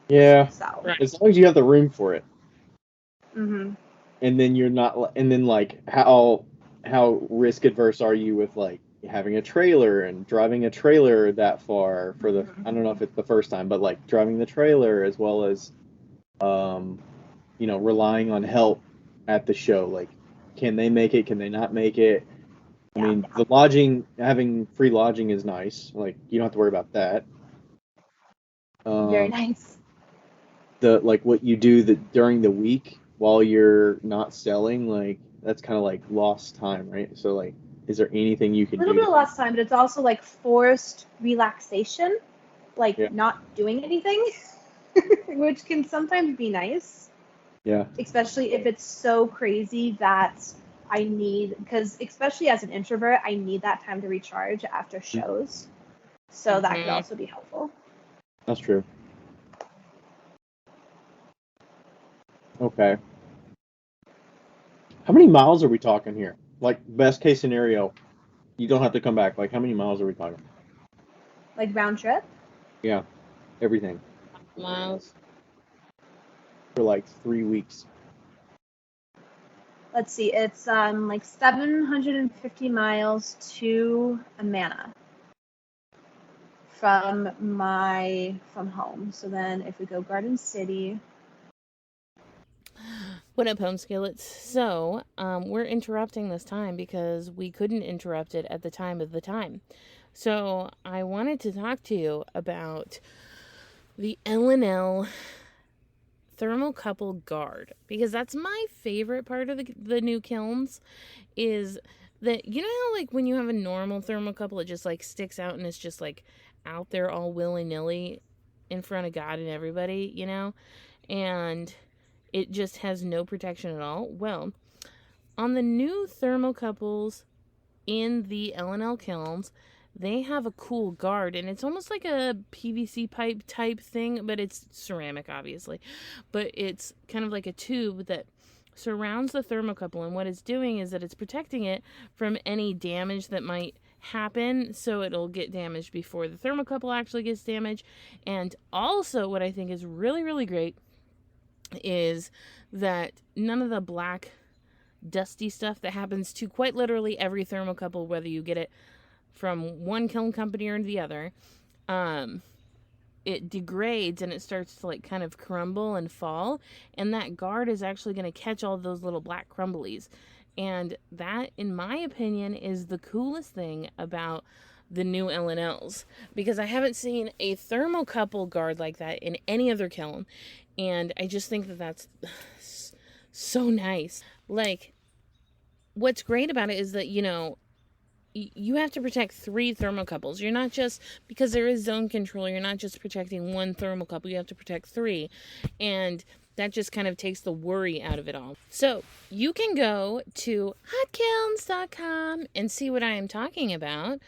Yeah, So, Right. as long as you have the room for it, hmm and then you're not, and then like, how risk adverse are you with like having a trailer and driving a trailer that far for the? I don't know if it's the first time, but like driving the trailer as well as, relying on help at the show. Like, can they make it? Can they not make it? I yeah, mean, the lodging, having free lodging is nice. Like, you don't have to worry about that. very nice. The like what you do during the week while you're not selling, like that's kind of like lost time, right? So like, is there anything you A can little do? bit of last time, but it's also like forced relaxation, like Yeah. not doing anything, which can sometimes be nice. Yeah. Especially if it's so crazy that I need, because especially as an introvert, I need that time to recharge after shows. So that could Mhm. also be helpful. That's true. Okay. How many miles are we talking here? Like, best case scenario, you don't have to come back. Like, how many miles are we talking? Like round trip? Yeah, everything Miles. for like 3 weeks. Let's see, it's like 750 miles to Amana from home. So then if we go Garden City, What up, home skillets? So, we're interrupting this time because we couldn't interrupt it at the time of the time. So, I wanted to talk to you about the L&L thermocouple guard, because that's my favorite part of the new kilns. Is that, you know how like when you have a normal thermocouple, it just like sticks out and it's just like out there all willy-nilly in front of God and everybody, you know, and it just has no protection at all. Well, on the new thermocouples in the L&L kilns, they have a cool guard, and it's almost like a PVC pipe type thing, but it's ceramic, obviously. But it's kind of like a tube that surrounds the thermocouple, and what it's doing is that it's protecting it from any damage that might happen, so it'll get damaged before the thermocouple actually gets damaged. And also, what I think is really, really great is that none of the black dusty stuff that happens to quite literally every thermocouple, whether you get it from one kiln company or the other. It degrades and it starts to like kind of crumble and fall, and that guard is actually going to catch all those little black crumblies. And that, in my opinion, is the coolest thing about the new L&Ls, because I haven't seen a thermocouple guard like that in any other kiln, and I just think that that's so nice. Like, what's great about it is that, you know, you have to protect 3 thermocouples. You're not just, because there is zone control, you're not just protecting 1 thermocouple, you have to protect 3. And that just kind of takes the worry out of it all. So you can go to hotkilns.com and see what I am talking about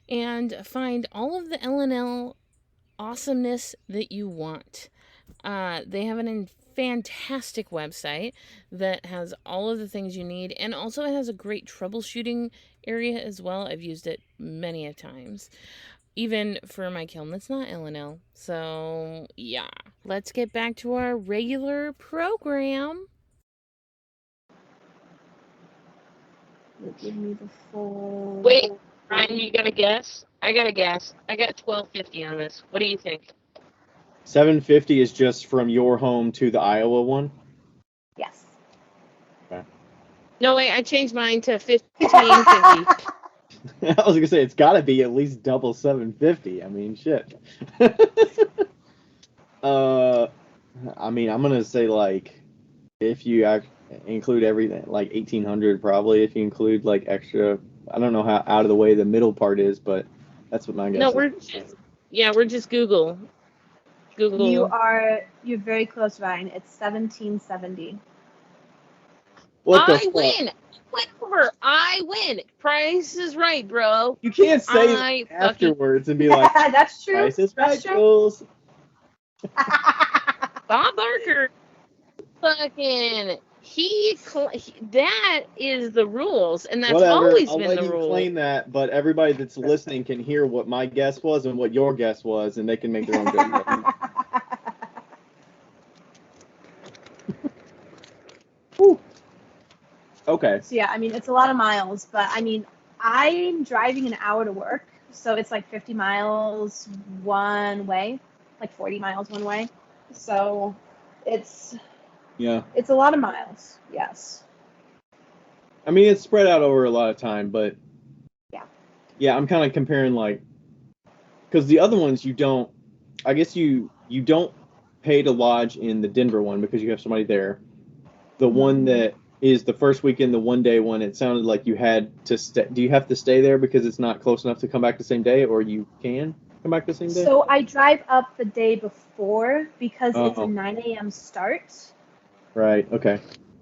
and find all of the L&L awesomeness that you want. They have a fantastic website that has all of the things you need, and also it has a great troubleshooting area as well. I've used it many a times, even for my kiln that's not L&L. So yeah, let's get back to our regular program. Give me the full. Wait, Ryan, you got a guess? I got a guess. I got $12.50 on this. What do you think? $7.50 is just from your home to the Iowa one. Yes. Okay. No, wait, I changed mine to $15.50. I was gonna say it's got to be at least double $7.50. I mean, shit. I mean, I'm gonna say like if you include everything, like $1,800 probably. If you include like extra, I don't know how out of the way the middle part is, but that's what my guess No, is. we're just Google. You're very close, Ryan. It's $17.70. What the I fuck? win. Whatever. I win. Price is right, bro. You can't say I that afterwards and be like, That's true. "Price is right, That's true. Jules." Bob Barker, fucking, that is the rules, and that's Whatever. always I'll been let the you rule. claim that, but everybody that's listening can hear what my guess was and what your guess was, and they can make their own judgment. Okay. So yeah, I mean, it's a lot of miles, but I mean, I'm driving an hour to work, so it's like 50 miles one way, like 40 miles one way. So it's Yeah. a lot of miles. Yes. I mean, it's spread out over a lot of time, but Yeah. Yeah, I'm kind of comparing like, because the other ones you don't, I guess you don't pay to lodge in the Denver one because you have somebody there. The one that is the first weekend, the 1-day one, it sounded like you had to stay. Do you have to stay there because it's not close enough to come back the same day, or you can come back the same day? So I drive up the day before because it's a Oh. 9 a.m. start. Right. Okay.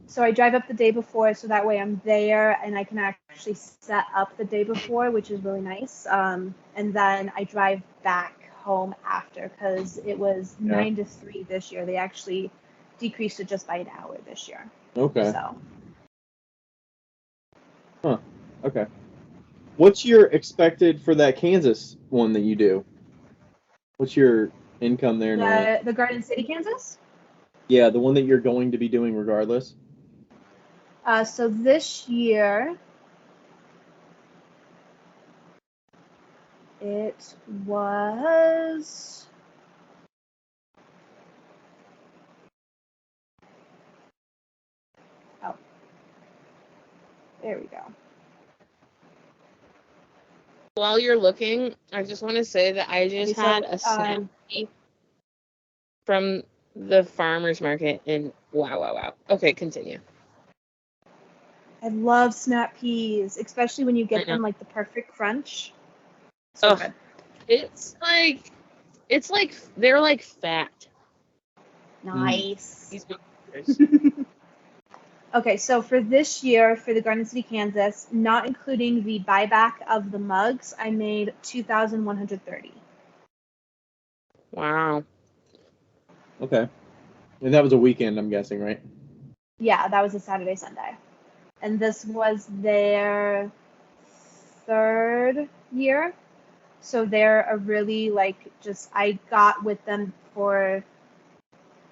So I drive up the day before, so that way I'm there and I can actually set up the day before, which is really nice. And then I drive back home after because it was 9 to 3 this year. They actually decreased it just by an hour this year. Okay. So. Huh. Okay. What's your expected for that Kansas one that you do? What's your income there now? The Garden City, Kansas? Yeah, the one that you're going to be doing regardless. So this year, it was... Oh. There we go. While you're looking, I just want to say that I just had a snap from the farmer's market, and wow. Okay, continue. I love snap peas, especially when you get them like the perfect crunch. So good. It's like they're like fat. Nice. Okay, so for this year, for the Garden City, Kansas, not including the buyback of the mugs, I made $2,130. Wow. Okay. And that was a weekend, I'm guessing, right? Yeah, that was a Saturday, Sunday. And this was their 3rd year. So they're a really, I got with them for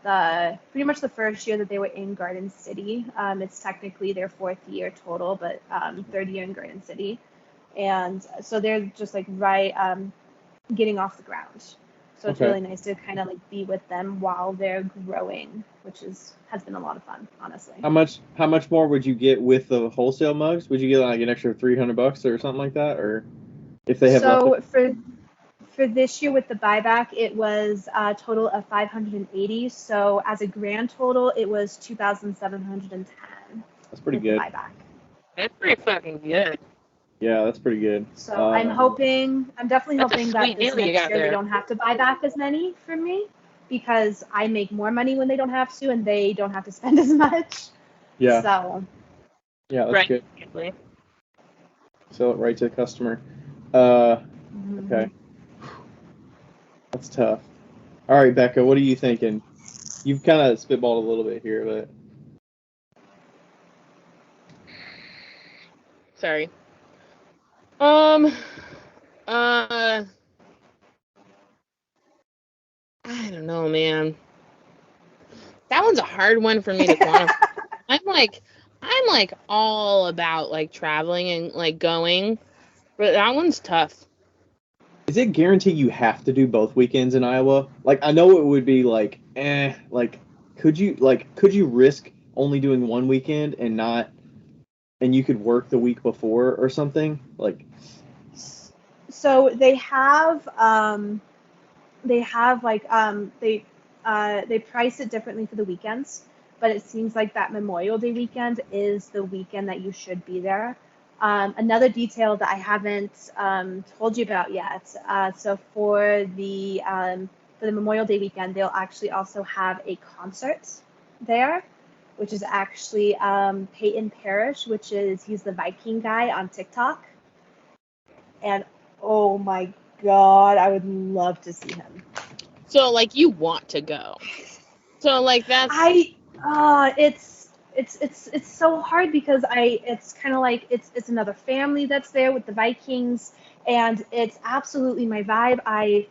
pretty much the first year that they were in Garden City. It's technically their 4th year total, but 3rd year in Garden City. And so they're just like right getting off the ground. So it's Okay. really nice to kind of like be with them while they're growing, which has been a lot of fun, honestly. How much more would you get with the wholesale mugs? Would you get like an extra $300 or something like that, or if they have So for this year with the buyback, it was a total of 580. So as a grand total, it was 2,710. That's pretty with good. The buyback. That's pretty fucking good. Yeah, that's pretty good. So I'm definitely That's a hoping that sweet this deal you next got year they there. don't have to buy back as many from me, because I make more money when they don't have to, and they don't have to spend as much. Yeah, So yeah, that's Right. good. Exactly. Sell it right to the customer. mhm. Okay. That's tough. All right, Becca, what are you thinking? You've kind of spitballed a little bit here, but Sorry. I don't know, man. That one's a hard one for me to quantify. I'm like all about like traveling and like going, but that one's tough. is it guaranteed you have to do both weekends in Iowa? Like, I know it would be like, could you risk only doing one weekend and you could work the week before or something? Like, So they have they price it differently for the weekends, but it seems like that Memorial Day weekend is the weekend that you should be there. Another detail that I haven't told you about yet. So for the Memorial Day weekend, they'll actually also have a concert there, which is actually Peyton Parrish, he's the Viking guy on TikTok. And oh my God, I would love to see him. So like you want to go. So like that's It's so hard because it's kind of like it's another family that's there with the Vikings, and it's absolutely my vibe. I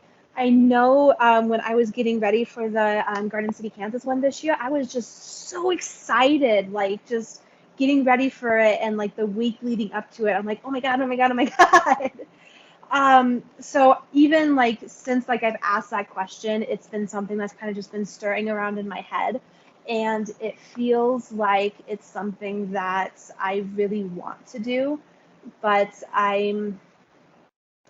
know when I was getting ready for the Garden City, Kansas one this year, I was just so excited, like just getting ready for it, and like the week leading up to it, I'm like, oh my God, oh my God, oh my God. So even like since like I've asked that question, it's been something that's kind of just been stirring around in my head, and it feels like it's something that I really want to do, but I'm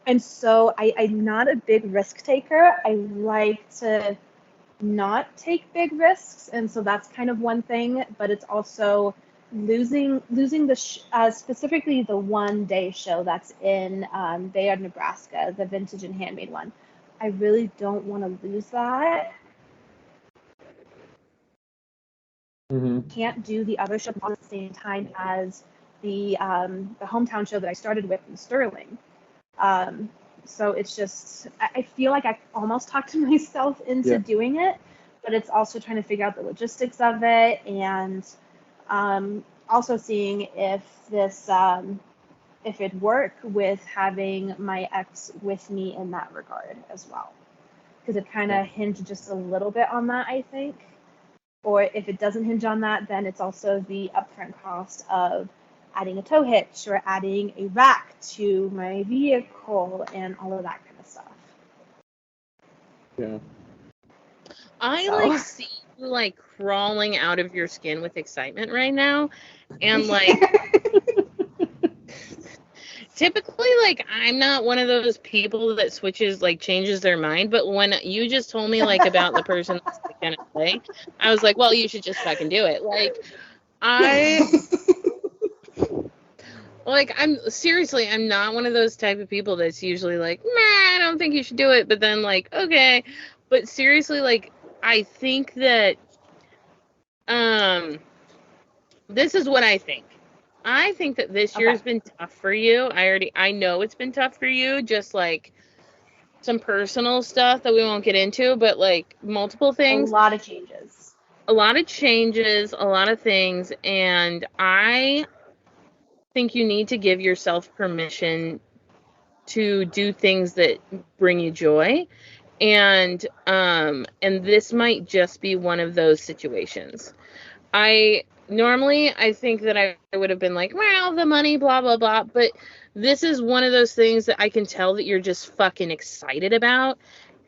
not a big risk taker. I like to not take big risks, and so that's kind of one thing, but it's also losing the specifically the 1-day show that's in Bayard, Nebraska, the Vintage and Handmade one. I really don't want to lose that. Can't do the other show at the same time as the hometown show that I started with in Sterling. So it's just, I feel like I almost talked myself into doing it, but it's also trying to figure out the logistics of it, and also seeing if it'd work with having my ex with me in that regard as well, because it kind of hinged just a little bit on that, I think. Or if it doesn't hinge on that, then it's also the upfront cost of adding a tow hitch or adding a rack to my vehicle and all of that kind of stuff. Yeah. I like see you like crawling out of your skin with excitement right now, and like typically like I'm not one of those people that changes their mind, but when you just told me like about the person that's gonna play, I was like, well, you should just fucking do it. Like I'm not one of those type of people that's usually like, nah, I don't think you should do it, but then like, okay. But seriously, like I think that this is what I think. I think that this year's been tough for you. I know it's been tough for you, just like some personal stuff that we won't get into, but like multiple things. A lot of changes, a lot of things, and I think you need to give yourself permission to do things that bring you joy. And this might just be one of those situations. I think that I would have been like, well, the money, blah blah blah, but this is one of those things that I can tell that you're just fucking excited about.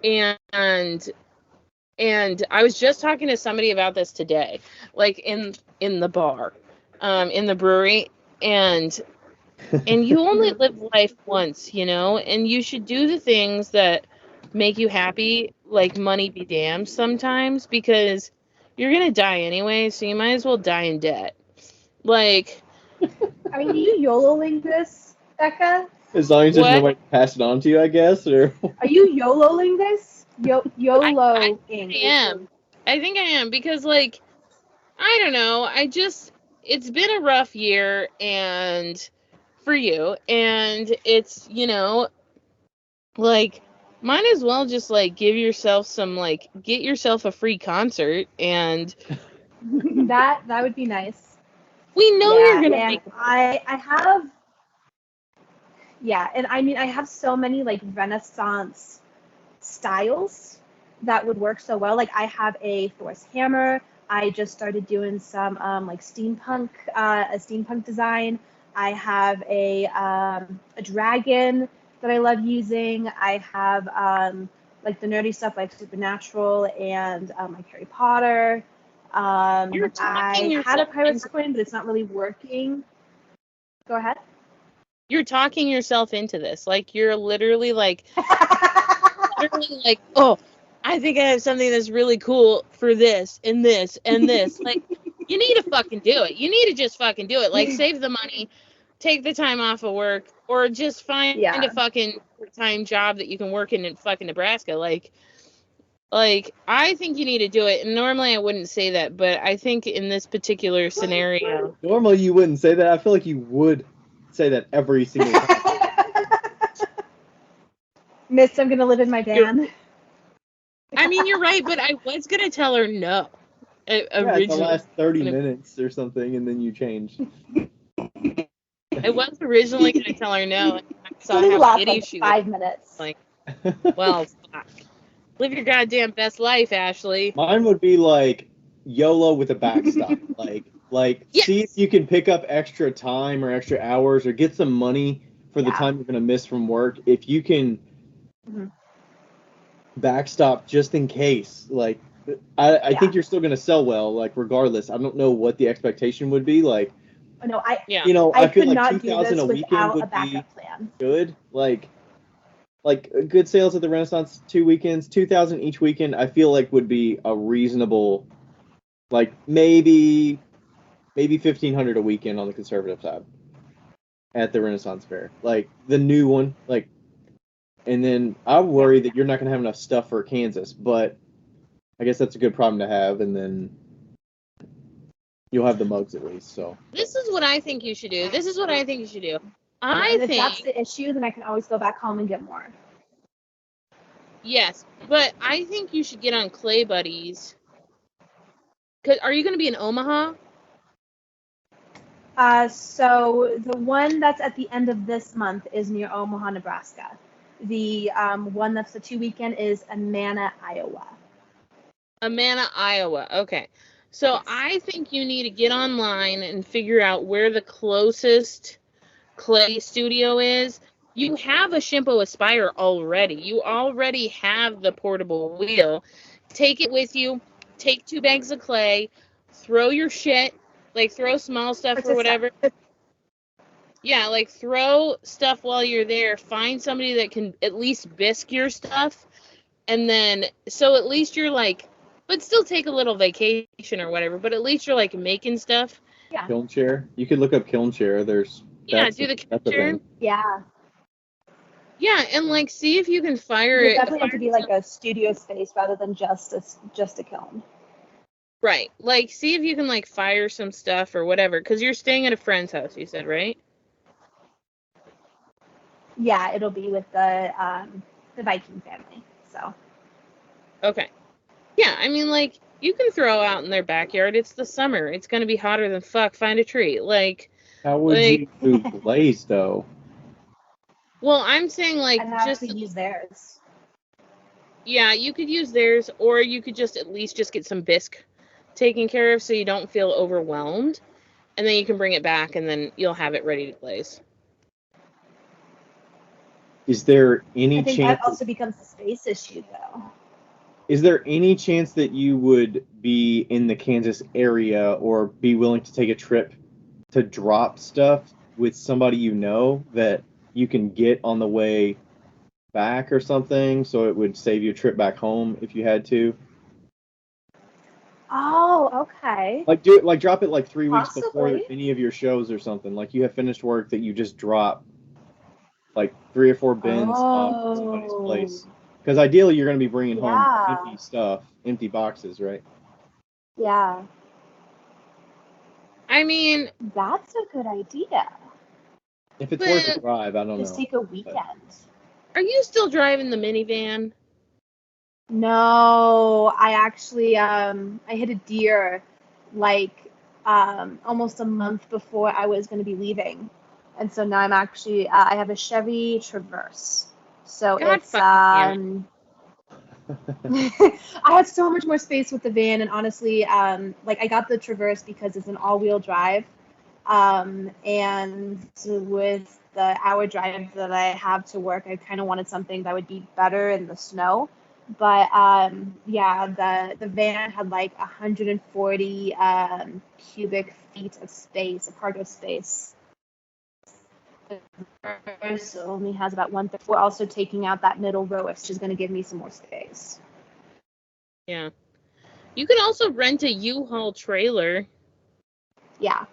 And I was just talking to somebody about this today, like in the bar, in the brewery, and you only live life once, and you should do the things that make you happy, like money be damned sometimes, because you're gonna die anyway, so you might as well die in debt. Like, Are you YOLOing this, Becca? As long as there's What? nobody to pass it on to you, I guess, or Are you YOLOing this? YOLOing. I think I am, because, like, I don't know, it's been a rough year, and for you, and it's, like, might as well just, like, give yourself some, like, get yourself a free concert, and That would be nice. we know you're gonna and make I have, and I mean, I have so many like Renaissance styles that would work so well. Like I have a Thor's hammer. I just started doing some like steampunk, a steampunk design. I have a dragon that I love using. I have like the nerdy stuff like Supernatural and like Harry Potter. You're talking I had a yourself Pirate's into- coin, but it's not really working. Go ahead. You're talking yourself into this. Like, you're literally like, oh, I think I have something that's really cool for this and this and this. Like, you need to fucking do it. You need to just fucking do it. Like, save the money, take the time off of work, or just find a fucking part-time job that you can work in fucking Nebraska. Like, I think you need to do it. And normally I wouldn't say that, but I think in this particular scenario, normally you wouldn't say that. I feel like you would say that every single time. Miss, I'm gonna live in my van. I mean, you're right, but I was gonna tell her no. The Originally, last 30 minutes or something, and then you changed. I was originally gonna tell her no. And I saw Only how last shitty like she 5 was. minutes. Like, well, fuck. Live your goddamn best life, Ashley. Mine would be like YOLO with a backstop. like Yes. See if you can pick up extra time or extra hours or get some money for the time you're gonna miss from work. If you can backstop just in case, like I think you're still gonna sell well, like regardless. I don't know what the expectation would be, like. No, I I could feel like not do 2,000 this a weekend without a would be backup plan. good. Like good sales at the Renaissance 2 weekends, 2,000 each weekend. I feel like would be a reasonable, like maybe 1,500 a weekend on the conservative side at the Renaissance Fair, like the new one, like. And then I worry that you're not gonna have enough stuff for Kansas, but I guess that's a good problem to have. And then you'll have the mugs at least. So This is what I think you should do. And if that's the issue, then I can always go back home and get more. Yes, but I think you should get on Clay Buddies. Are you going to be in Omaha? So the one that's at the end of this month is near Omaha, Nebraska. The one that's the 2 weekend is Amana, Iowa. Amana, Iowa. Okay. So I think you need to get online and figure out where the closest clay studio is. You have a Shimpo Aspire already. You already have the portable wheel. Take it with you. Take 2 bags of clay. Throw your shit. Like, throw small stuff or whatever. Yeah, like, throw stuff while you're there. Find somebody that can at least bisque your stuff. And then, so at least you're, like, but still take a little vacation or whatever. But at least you're, like, making stuff. Yeah. Kiln Chair. You could look up Kiln Chair. Do the Kiln Chair. Yeah. Yeah, and, like, see if you can fire It it. definitely have to be like a studio space rather than just a kiln. Right. Like, see if you can, like, fire some stuff or whatever. Because you're staying at a friend's house, you said, right? Yeah, it'll be with the Viking family. So. Okay. Yeah, I mean, like, you can throw out in their backyard. It's the summer. It's going to be hotter than fuck. Find a tree. Like, how would you do glaze, though? Well, I'm saying, like, And have just to use theirs. Yeah, you could use theirs, or you could just at least just get some bisque taken care of so you don't feel overwhelmed, and then you can bring it back and then you'll have it ready to glaze. Is there any I think chance? that also becomes a space issue, though. Is there any chance that you would be in the Kansas area or be willing to take a trip to drop stuff with somebody you know that you can get on the way back or something, so it would save you a trip back home if you had to? Oh, okay. Like do it, like drop it like 3 weeks before Possibly. any of your shows or something. Like you have finished work that you just drop like 3 or 4 bins off at somebody's Oh, place. Because ideally you're going to be bringing home yeah, empty stuff, empty boxes, right? yeah. I mean, That's a good idea. If it's worth the but drive, I don't Just know. take a But weekend. are you still driving the minivan? No, I actually I hit a deer like almost a month before I was going to be leaving. And so now I'm actually I have a Chevy Traverse. So God it's fucking damn it. I had so much more space with the van, and honestly like I got the Traverse because it's an all-wheel drive. And with the hour drive that I have to work, I kind of wanted something that would be better in the snow. But yeah, the van had like 140 cubic feet of space, of cargo space. So it only has about 1/3. We're also taking out that middle row, which is going to give me some more space. Yeah. You can also rent a U-Haul trailer. Yeah.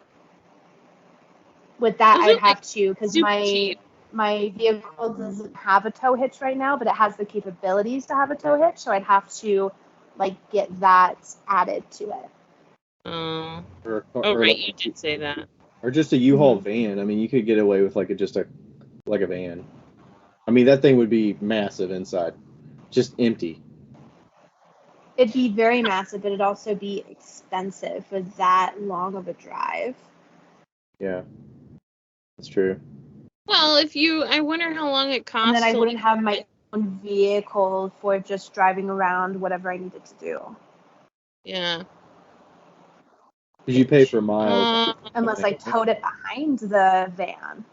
With that, Those I'd are have like to, because super cheap. my vehicle doesn't have a tow hitch right now, but it has the capabilities to have a tow hitch, so I'd have to like get that added to it. Oh, or, oh or, right, like, you did say that. or just a U-Haul van. I mean, you could get away with like a van. I mean, that thing would be massive inside, just empty. It'd be very massive, but it'd also be expensive for that long of a drive. Yeah, that's true. Well, I wonder how long it And costs then I to wouldn't like. have my own vehicle for just driving around whatever I needed to do. Yeah. Because you pay for miles. Unless I towed it behind the van.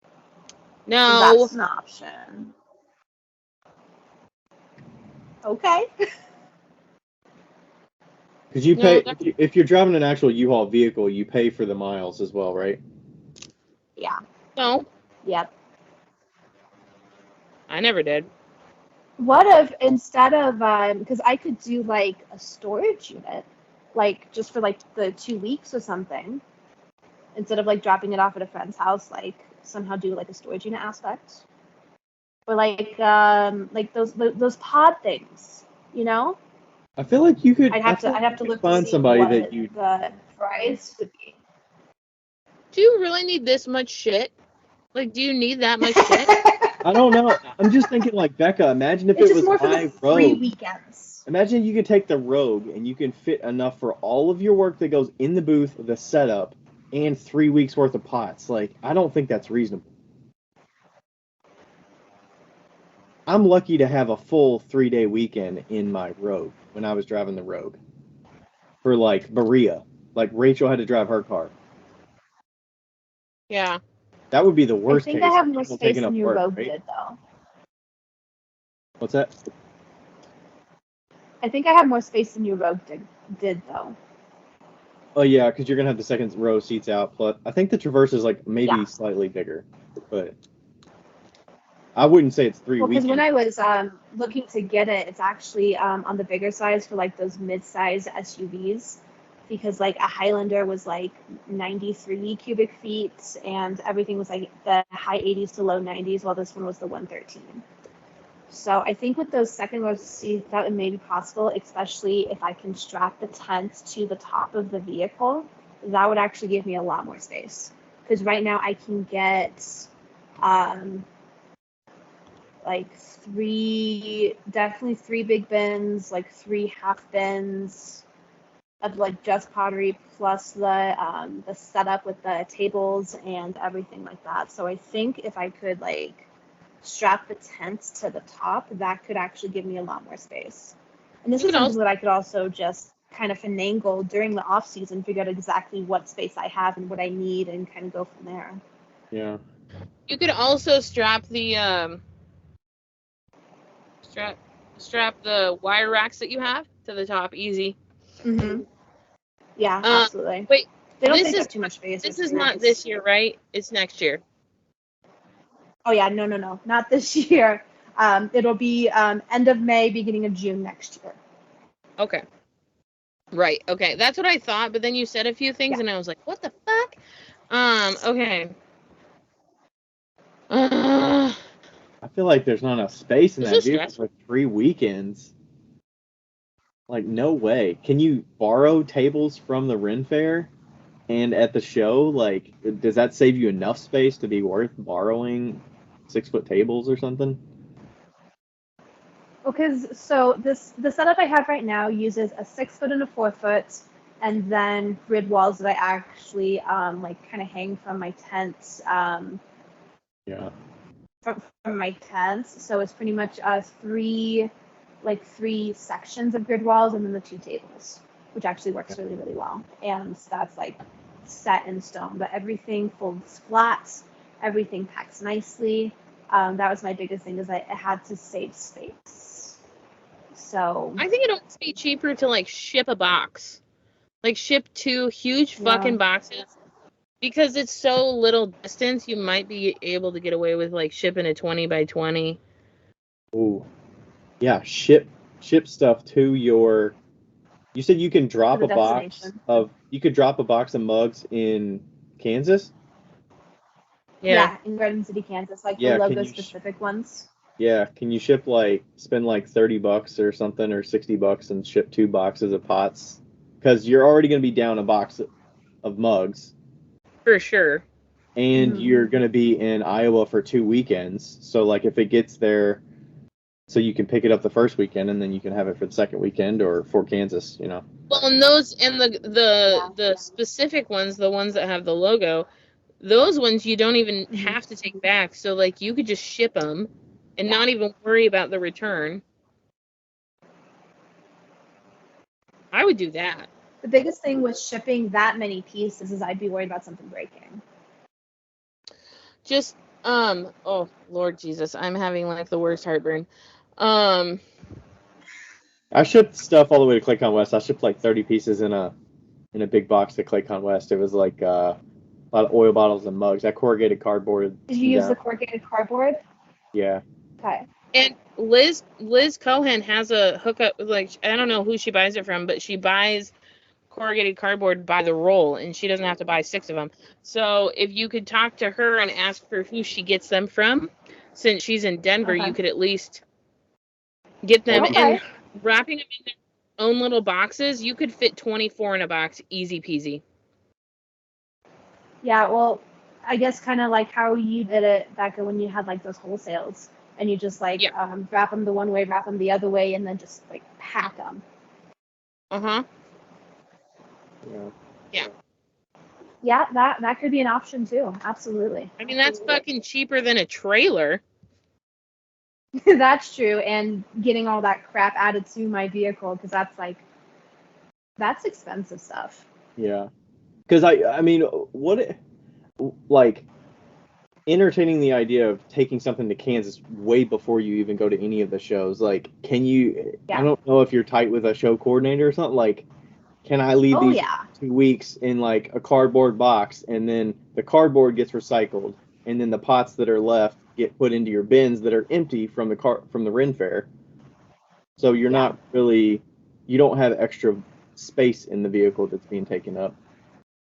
So No. that's an option. Okay. Because you No, pay that- if you're driving an actual U-Haul vehicle, you pay for the miles as well, right? Yeah. No, Yep. I never did. What if instead of because I could do like a storage unit, like just for like the 2 weeks or something, instead of like dropping it off at a friend's house, like somehow do like a storage unit aspect, or like those pod things, you know? I feel like you could. I'd I have feel to like I'd have you to could look to find see somebody what that you. the price would be. Do you really need this much shit? Like, do you need that much shit? I don't know. I'm just thinking like Becca. Imagine if It's it just was more for my the free Rogue. weekends. Imagine you could take the Rogue and you can fit enough for all of your work that goes in the booth, the setup, and 3 weeks worth of pots. Like, I don't think that's reasonable. I'm lucky to have a full 3-day weekend in my Rogue when I was driving the Rogue for like Berea. Like Rachel had to drive her car. Yeah. That would be the I worst think case. I have more People space taking up than your work, Rogue right? did, though. What's that? I think I have more space than your Rogue did though. Oh yeah, because you're gonna have the second row seats out. Plus, I think the Traverse is like maybe Yeah. slightly bigger, but I wouldn't say it's 3 Well, because weekends. when I was looking to get it, it's actually on the bigger size for like those mid-size SUVs, because like a Highlander was like 93 cubic feet, and everything was like the high 80s to low 90s, while this one was the 113. So I think with those second row seats, that may be possible, especially if I can strap the tent to the top of the vehicle. That would actually give me a lot more space. Because right now I can get like definitely three big bins, like 3 half bins of like just pottery, plus the setup with the tables and everything like that. So I think if I could like strap the tent to the top, that could actually give me a lot more space. And this You is could something that I could also just kind of finagle during the off season, figure out exactly what space I have and what I need, and kind of go from there. Yeah. You could also strap the strap the wire racks that you have to the top, easy. Mm-hmm. Yeah, Uh, absolutely. wait, They don't this take is up too much space. this which is really not nice. this year, right? It's next year. Oh yeah, no, not this year. It'll be end of May, beginning of June next year. Okay. Right. Okay. That's what I thought, but then you said a few things, and I was like, "What the fuck?" Okay. I feel like there's not enough space in This that is vehicle stressful. for 3 weekends. Like, no way. Can you borrow tables from the Ren Fair and at the show? Like, does that save you enough space to be worth borrowing 6-foot tables or something? Because so the setup I have right now uses a 6-foot and a 4-foot, and then grid walls that I actually like kind of hang from my tent. Yeah. From my tents. So it's pretty much three sections of grid walls and then the 2 tables, which actually works really, really well. And that's like set in stone, but everything folds flat, everything packs nicely. That was my biggest thing, is I had to save space. So I think it'll be cheaper to like ship a box, like ship 2 huge fucking boxes. Because it's so little distance, you might be able to get away with like shipping a 20 by 20. Ooh. Yeah, ship stuff to your. You said you can drop To a the box destination. of. You could drop a box of mugs in Kansas? Yeah, in Garden City, Kansas, like Yeah, the can logo you specific ones. Yeah, can you ship spend like $30 or something or $60 and ship 2 boxes of pots? Because you're already going to be down a box of mugs, For sure. and Mhm. you're going to be in Iowa for 2 weekends. So like if it gets there, so you can pick it up the first weekend and then you can have it for the second weekend or for Kansas, you know. Well, and the specific ones, the ones that have the logo, those ones you don't even have to take back. So like you could just ship them and not even worry about the return. I would do that. The biggest thing with shipping that many pieces is I'd be worried about something breaking. Just oh Lord Jesus, I'm having like the worst heartburn. Um I shipped stuff all the way to Claycon West. I shipped like 30 pieces in a big box to Claycon West. It was like a lot of oil bottles and mugs. That corrugated cardboard. Did you use the corrugated cardboard? Yeah. Okay. And Liz Cohen has a hookup, like I don't know who she buys it from, but she buys corrugated cardboard by the roll, and she doesn't have to buy 6 of them. So if you could talk to her and ask her who she gets them from, since she's in Denver, Okay. you could at least get them. Okay. And wrapping them in their own little boxes, you could fit 24 in a box, easy peasy. Yeah, well, I guess kind of like how you did it back when you had like those wholesales, and you just like wrap them the one way, wrap them the other way, and then just like pack them. Uh-huh. Yeah. Yeah, that could be an option too. Absolutely. I mean, that's fucking cheaper than a trailer. That's true, and getting all that crap added to my vehicle, because that's expensive stuff. Yeah. Because I mean, entertaining the idea of taking something to Kansas way before you even go to any of the shows. Like, can you? Yeah. I don't know if you're tight with a show coordinator or something. Like, can I leave these 2 weeks in like a cardboard box, and then the cardboard gets recycled, and then the pots that are left get put into your bins that are empty from the Ren Fair. So you're not really, you don't have extra space in the vehicle that's being taken up,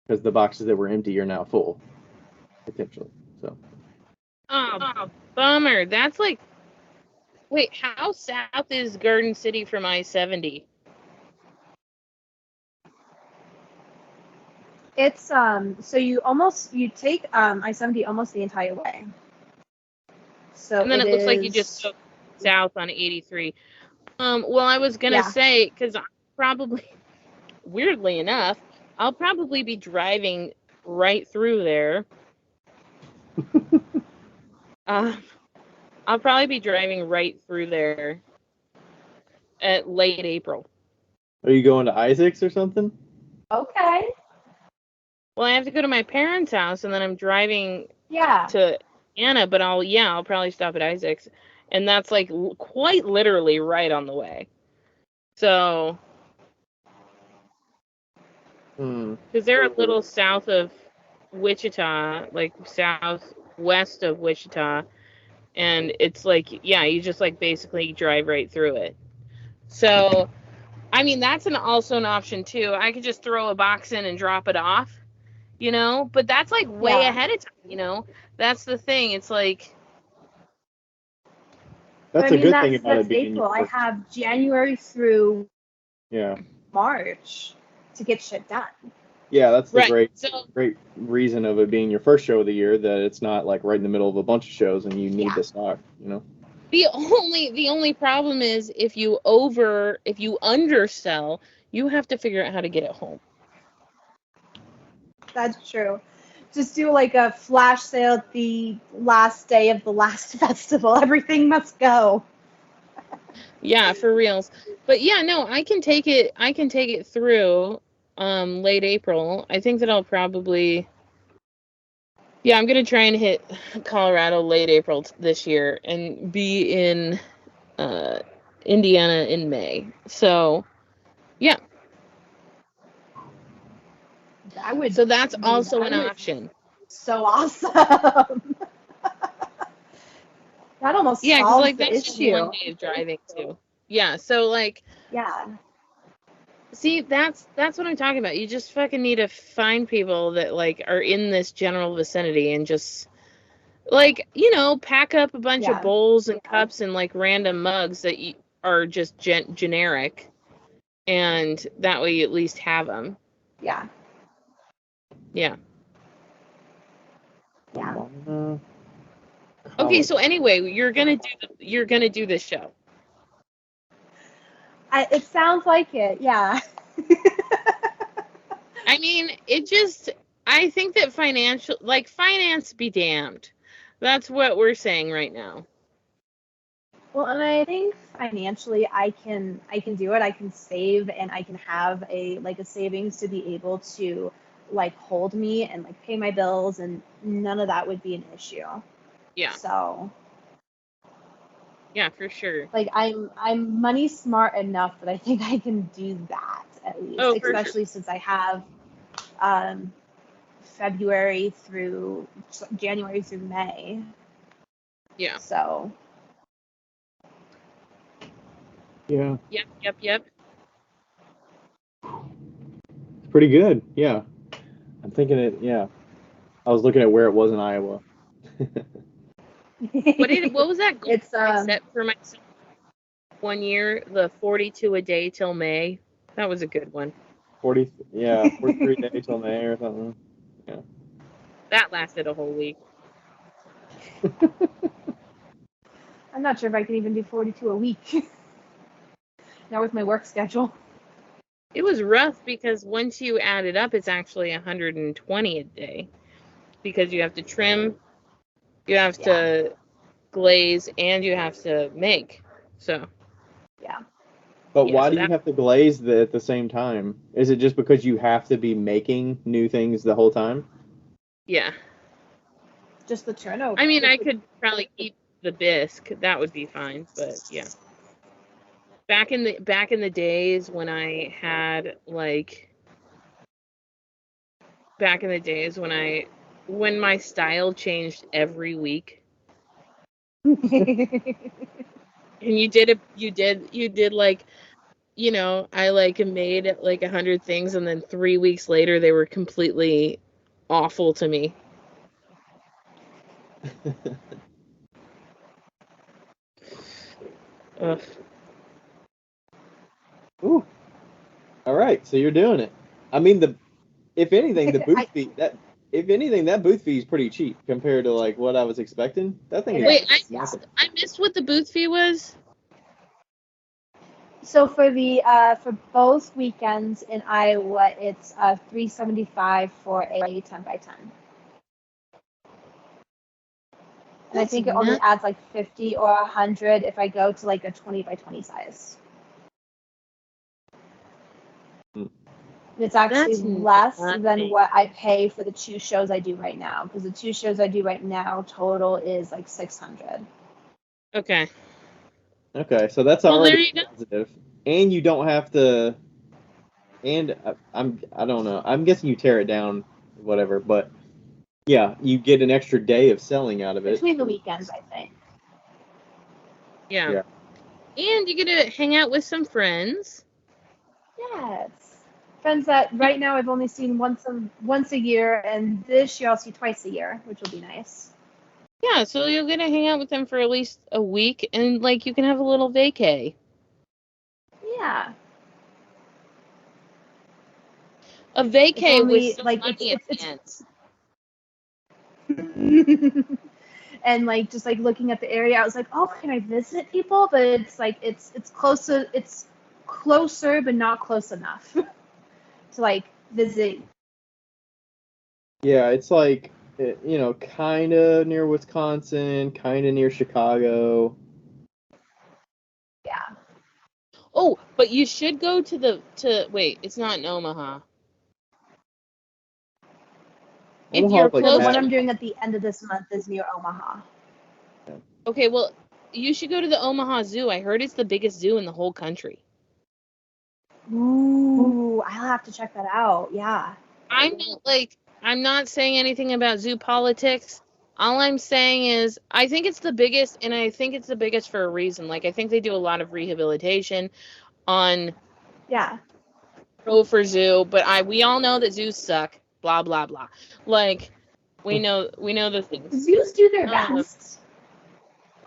because the boxes that were empty are now full, potentially. So. Oh, bummer. That's like, wait, how south is Garden City from I-70? It's so you take I-70 almost the entire way. So and then it looks like you just go south on 83. Well, I was gonna say, because probably, weirdly enough, I'll probably be driving right through there. I'll probably be driving right through there at late April. Are you going to Isaac's or something? Okay. Well, I have to go to my parents' house, and then I'm driving Yeah. to Anna, but I'll probably stop at Isaac's, and that's like quite literally right on the way. So, because they're a little south of Wichita, like southwest of Wichita, and it's like, yeah, you just like basically drive right through it. So, I mean, that's also an option too. I could just throw a box in and drop it off, but that's like way ahead of time, That's the thing. It's like, that's a good thing about it being April. I have January through Yeah. March to get shit done. Yeah, that's the right. great reason of it being your first show of the year, that it's not like right in the middle of a bunch of shows and you need the stock, The only problem is if you undersell, you have to figure out how to get it home. That's true. Just do like a flash sale at the last day of the last festival. Everything must go. Yeah, for reals. But yeah, no, I can take it through late April. I think that I'll probably I'm going to try and hit Colorado late April this year and be in Indiana in May. So, yeah. So that's also an option. So awesome. That almost solves like the that's issue. Just one day of driving too. Yeah, so like see, that's what I'm talking about. You just fucking need to find people that like are in this general vicinity and just like, pack up a bunch of bowls and cups and like random mugs that are just generic, and that way you at least have them. Yeah. Okay, so anyway, you're gonna do this show. It sounds like it, yeah. I mean, I think that finance be damned. That's what we're saying right now. Well, and I think financially I can do it. I can save and I can have a savings to be able to like hold me and like pay my bills, and none of that would be an issue. Yeah. So. Yeah, for sure. Like I'm money smart enough that I think I can do that at least, especially since I have January through May. Yeah. So. Yeah. Yep. It's pretty good. Yeah. I'm thinking it. Yeah. I was looking at where it was in Iowa. What was that goal It's I set for myself 1 year? The 42 a day till May. That was a good one. 43 days till May or something. Yeah. That lasted a whole week. I'm not sure if I can even do 42 a week. Now with my work schedule. It was rough because once you add it up, it's actually 120 a day, because you have to trim, you have to glaze, and you have to make. So. Yeah. But why do you have to glaze at the same time? Is it just because you have to be making new things the whole time? Yeah. Just the turnover. I mean, I could probably keep the bisque. That would be fine, but yeah. Back in the days when I had when my style changed every week. And you did like, I like made like 100 things, and then 3 weeks later they were completely awful to me. Ugh. Ooh. All right, so you're doing it. I mean, if anything, the booth fee that booth fee is pretty cheap compared to like what I was expecting. That thing. Wait, I missed what the booth fee was. So for for both weekends in Iowa, it's $375 for a 10x10. And I That's think it only nuts. adds like 50 or 100 if I go to like a 20 by 20 size. Hmm. It's actually That's less nuts. than what I pay for the 2 shows I do right now. Because the 2 shows I do right now total is like 600. Okay. Okay, so that's Well, there already you go. positive, and you don't have to. And I don't know. I'm guessing you tear it down, whatever. But yeah, you get an extra day of selling out of it. Between the weekends, I think. Yeah. Yeah. And you get to hang out with some friends. Yes. Friends that right now I've only seen once a year, and this year I'll see twice a year, which will be nice. Yeah, so you'll get to hang out with them for at least a week, and like you can have a little vacay. Yeah. A vacay only, with some like, money it's- at the end. And like just like looking at the area, I was like, oh, can I visit people? But it's like it's closer but not close enough to like visit. Yeah, it's like kind of near Wisconsin, kind of near Chicago. Yeah. Oh, but you should go to wait, it's not in Omaha. If Omaha, you're like No, the close one to I'm doing at the end of this month is near Omaha. Okay, well, you should go to the Omaha Zoo. I heard it's the biggest zoo in the whole country. Ooh, I'll have to check that out. Yeah. I'm not saying anything about zoo politics. All I'm saying is I think it's the biggest, and I think it's the biggest for a reason. Like I think they do a lot of rehabilitation on Yeah. for zoo, but we all know that zoos suck. Blah blah blah. Like we know the things. Zoos do their Um, best.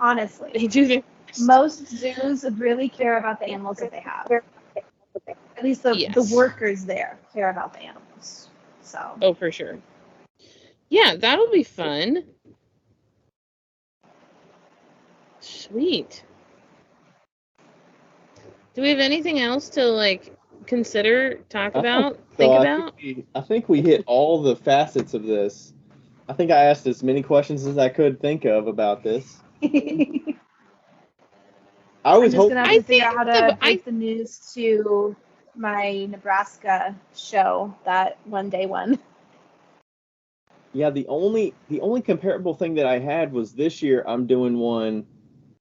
Honestly. They do their Most zoos really care about the animals that they have. At least the Yes. workers there care about the animals. So. Oh, for sure. Yeah, that'll be fun. Sweet. Do we have anything else to like consider, talk about, think about? I think we hit all the facets of this. I think I asked as many questions as I could think of about this. I I'm was just gonna hoping. have to figure out how to break the news to my Nebraska show that one day one. Yeah, the only comparable thing that I had was this year I'm doing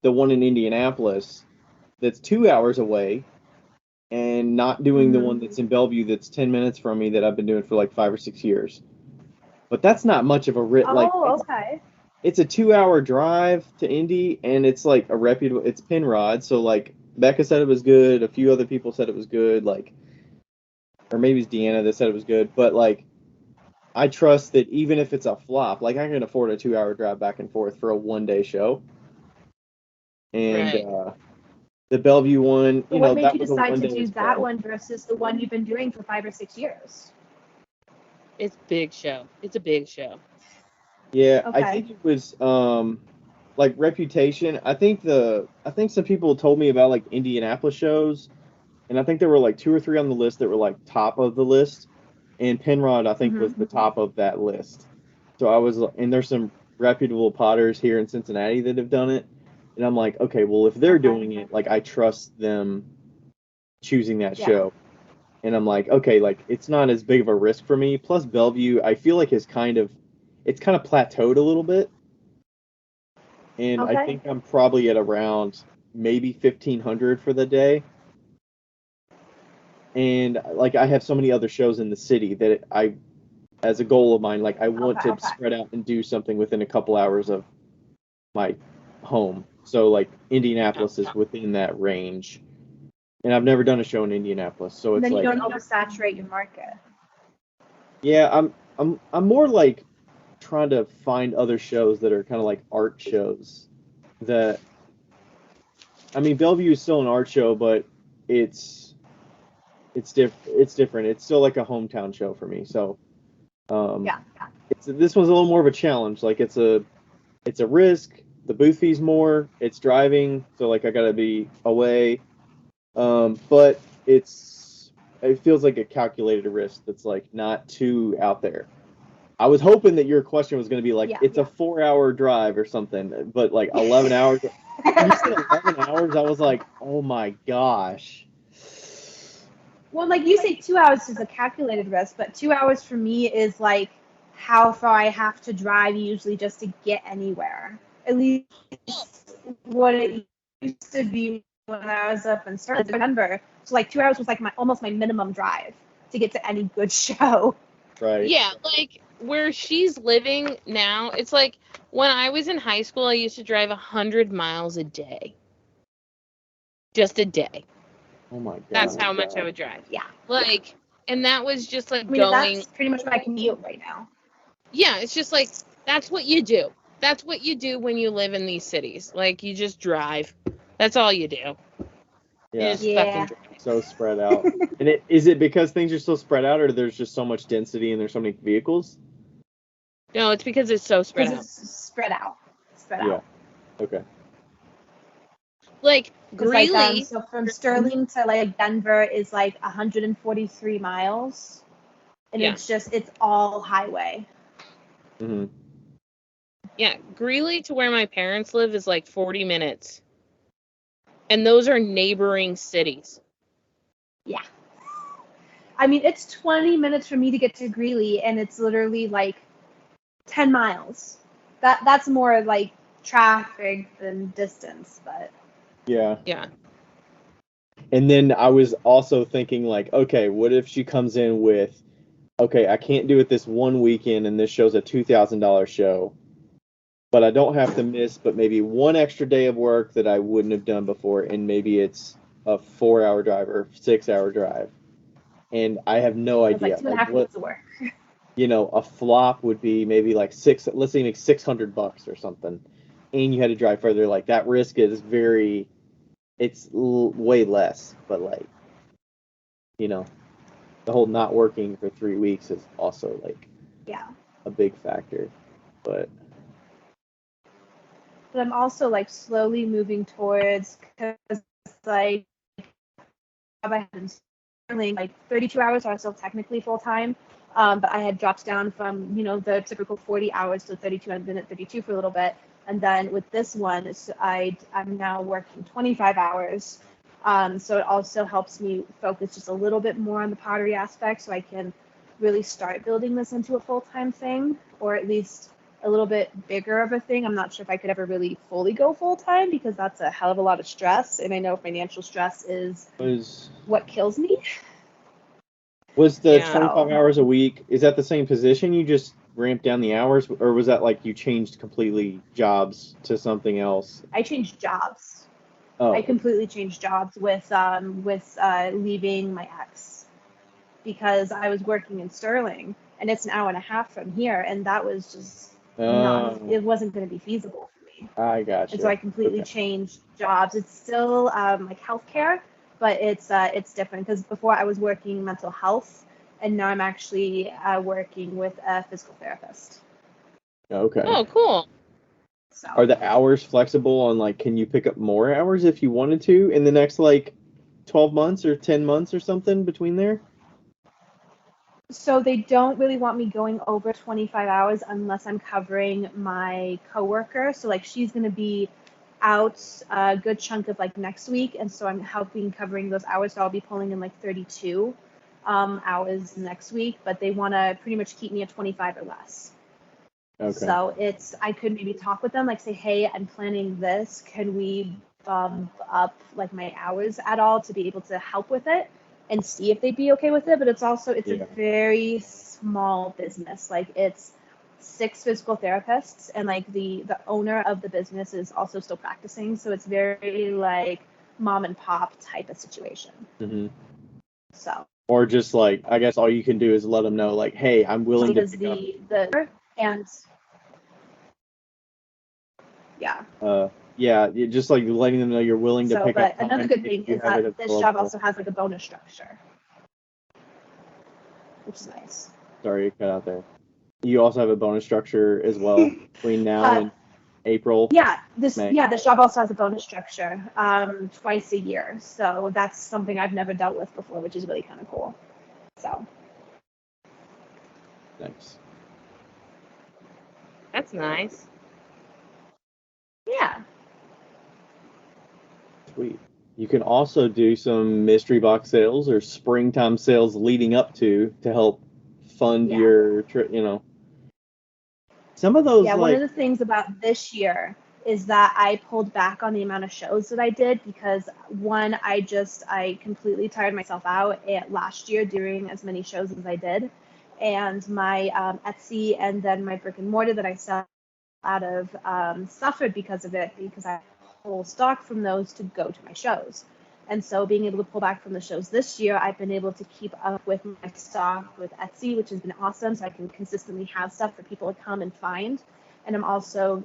the one in Indianapolis that's 2 hours away, and not doing the one that's in Bellevue that's 10 minutes from me that I've been doing for like 5 or 6 years. But that's not much of a Okay. It's a 2 hour drive to Indy, and it's like it's Penrod, so like Becca said it was good, a few other people said it was good, like, or maybe it's Deanna that said it was good, but like I trust that even if it's a flop, like I can afford a 2 hour drive back and forth for a 1 day show. And Right. The Bellevue one, So what made that you was a decide 1 to day do as that well. one versus the one you've been doing for 5 or 6 years? It's a big show. It's a big show. Yeah, Okay. I think it was like reputation. I think some people told me about like Indianapolis shows, and I think there were like 2 or 3 on the list that were like top of the list, and Penrod I think was the top of that list. So and there's some reputable potters here in Cincinnati that have done it, and I'm like, okay, well if they're doing it, like I trust them choosing that show. And I'm like, okay, like it's not as big of a risk for me. Plus Bellevue, I feel like it's kind of plateaued a little bit. And I think I'm probably at around maybe 1,500 for the day. And like I have so many other shows in the city that as a goal of mine, like I want to spread out and do something within a couple hours of my home. So like Indianapolis is within that range. And I've never done a show in Indianapolis, so it's then like you don't oversaturate your market. Yeah, I'm more like trying to find other shows that are kind of like art shows. Bellevue is still an art show, but it's different. It's still like a hometown show for me. So this one's a little more of a challenge. Like it's a risk. The booth fee's more. It's driving, so like I gotta be away. But it feels like a calculated risk that's like not too out there. I was hoping that your question was going to be like, Yeah, it's a 4-hour drive or something, but like 11 hours. When you said 11 hours, I was like, oh my gosh. Well, like you say, 2 hours is a calculated risk, but 2 hours for me is like how far I have to drive usually just to get anywhere. At least what it used to be when I was up in Sterling, Denver. So like 2 hours was like almost my minimum drive to get to any good show. Right. Yeah, like where she's living now, it's like when I was in high school, I used to drive 100 miles a day. Just a day. Oh my god. That's how much I would drive. Yeah. Like, and that was just like I mean, going. that's pretty much my commute right now. Yeah, it's just like that's what you do. That's what you do when you live in these cities. Like you just drive. That's all you do. You Yeah. just Yeah. fucking drive. So spread out. And is it because things are so spread out, or there's just so much density and there's so many vehicles? No, it's because it's so spread Because out. it's spread out. Spread Yeah. out. Okay. Like 'Cause, like, Greeley. so from Sterling to like Denver is like 143 miles, and Yeah. it's all highway. Mm-hmm. Yeah, Greeley to where my parents live is like 40 minutes. And those are neighboring cities. Yeah. I mean, it's 20 minutes for me to get to Greeley, and it's literally like 10 miles. That's more like traffic than distance, but Yeah. Yeah. And then I was also thinking, like, okay, what if she comes in with, okay, I can't do it this one weekend, and this show's a $2,000 show, but I don't have to miss, but maybe one extra day of work that I wouldn't have done before, and maybe it's a 4-hour drive or 6-hour drive, and I have no it's idea. like 2.5 what, days of work. a flop would be maybe like let's say make $600 or something, and you had to drive further. Like that risk is very, it's way less, but like, the whole not working for 3 weeks is also like Yeah. a big factor. But I'm also like slowly moving towards, because like I had been Sterling like 32 hours, so I was still technically full time. But I had dropped down from the typical 40 hours to 32. I've been at 32 for a little bit, and then with this one, I'm now working 25 hours. So it also helps me focus just a little bit more on the pottery aspect, so I can really start building this into a full-time thing, or at least a little bit bigger of a thing. I'm not sure if I could ever really fully go full-time, because that's a hell of a lot of stress, and I know financial stress is what kills me. was the Yeah. 25 hours a week, is that the same position? You just ramped down the hours, or was that like you changed completely jobs to something else? I changed jobs. Oh, I completely changed jobs with leaving my ex, because I was working in Sterling, and it's an hour and a half from here, and that was just not. It wasn't going to be feasible for me. I got you. And so I completely changed jobs. It's still like healthcare, but it's different, because before I was working mental health, and now I'm actually working with a physical therapist. Okay. Oh, cool. So Are the hours flexible on, like, can you pick up more hours if you wanted to in the next, like, 12 months or 10 months or something between there? So they don't really want me going over 25 hours unless I'm covering my coworker. So like she's going to be out a good chunk of like next week, and so I'm helping covering those hours. So I'll be pulling in like 32 hours next week, but they want to pretty much keep me at 25 or less. Okay. So I could maybe talk with them, like say, hey, I'm planning this. Can we bump up like my hours at all to be able to help with it, and see if they'd be okay with it? But it's Yeah. a very small business. Like it's 6 physical therapists, and like the owner of the business is also still practicing. So it's very like mom and pop type of situation. Mm-hmm. So Or just like, I guess all you can do is let them know, like, hey, I'm willing to because pick up. Yeah, just like letting them know you're willing to So, pick but up. another good thing is that this job also has like a bonus structure, which is nice. Sorry, you cut out there. You also have a bonus structure as well between now and April. Yeah, this May. job also has a bonus structure, twice a year. So that's something I've never dealt with before, which is really kind of cool. So Nice. That's nice. Yeah. Sweet. You can also do some mystery box sales or springtime sales leading up to help fund Yeah. your trip. Some of those Yeah, one of like the things about this year is that I pulled back on the amount of shows that I did because one, I completely tired myself out last year doing as many shows as I did, and my Etsy and then my brick and mortar that I sell out of suffered because of it because I pull stock from those to go to my shows. And so being able to pull back from the shows this year, I've been able to keep up with my stock with Etsy, which has been awesome. So I can consistently have stuff for people to come and find. And I'm also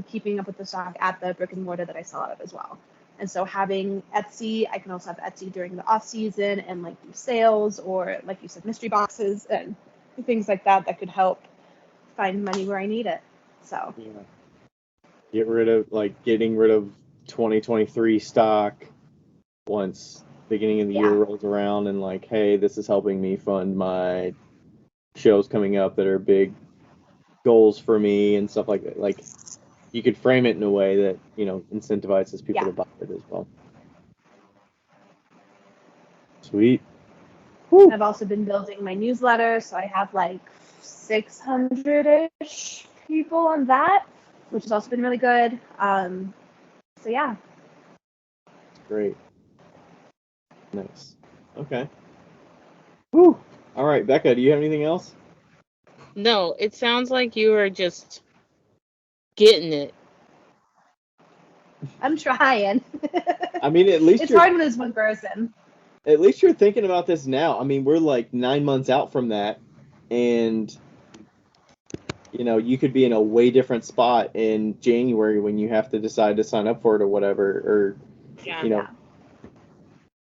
keeping up with the stock at the brick and mortar that I sell out of as well. And so having Etsy, I can also have Etsy during the off season and like do sales or like you said, mystery boxes and things like that that could help find money where I need it. So getting rid of 2023 stock once beginning of the year yeah, rolls around and like, hey, this is helping me fund my shows coming up that are big goals for me and stuff like that. Like you could frame it in a way that, incentivizes people yeah. to buy it as well. Sweet. Woo. I've also been building my newsletter, so I have like 600-ish people on that, which has also been really good. So yeah. Great. Nice. Okay. Woo. All right, Becca, do you have anything else? No, it sounds like you are just getting it. I'm trying. I mean, at least it's hard when it's one person. At least you're thinking about this now. I mean, we're like 9 months out from that, and you could be in a way different spot in January when you have to decide to sign up for it or whatever, or Yeah.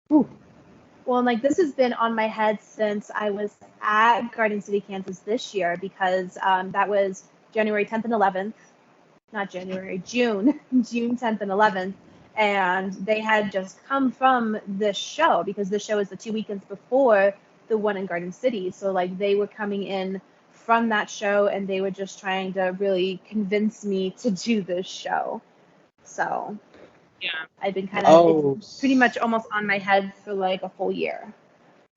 Whew. Well, like this has been on my head since I was at Garden City, Kansas this year because that was January 10th and 11th. Not January, June 10th and 11th. And they had just come from this show because this show is the 2 weekends before the one in Garden City. So like they were coming in from that show and they were just trying to really convince me to do this show. So Yeah. I've been kind of it's pretty much almost on my head for like a full year.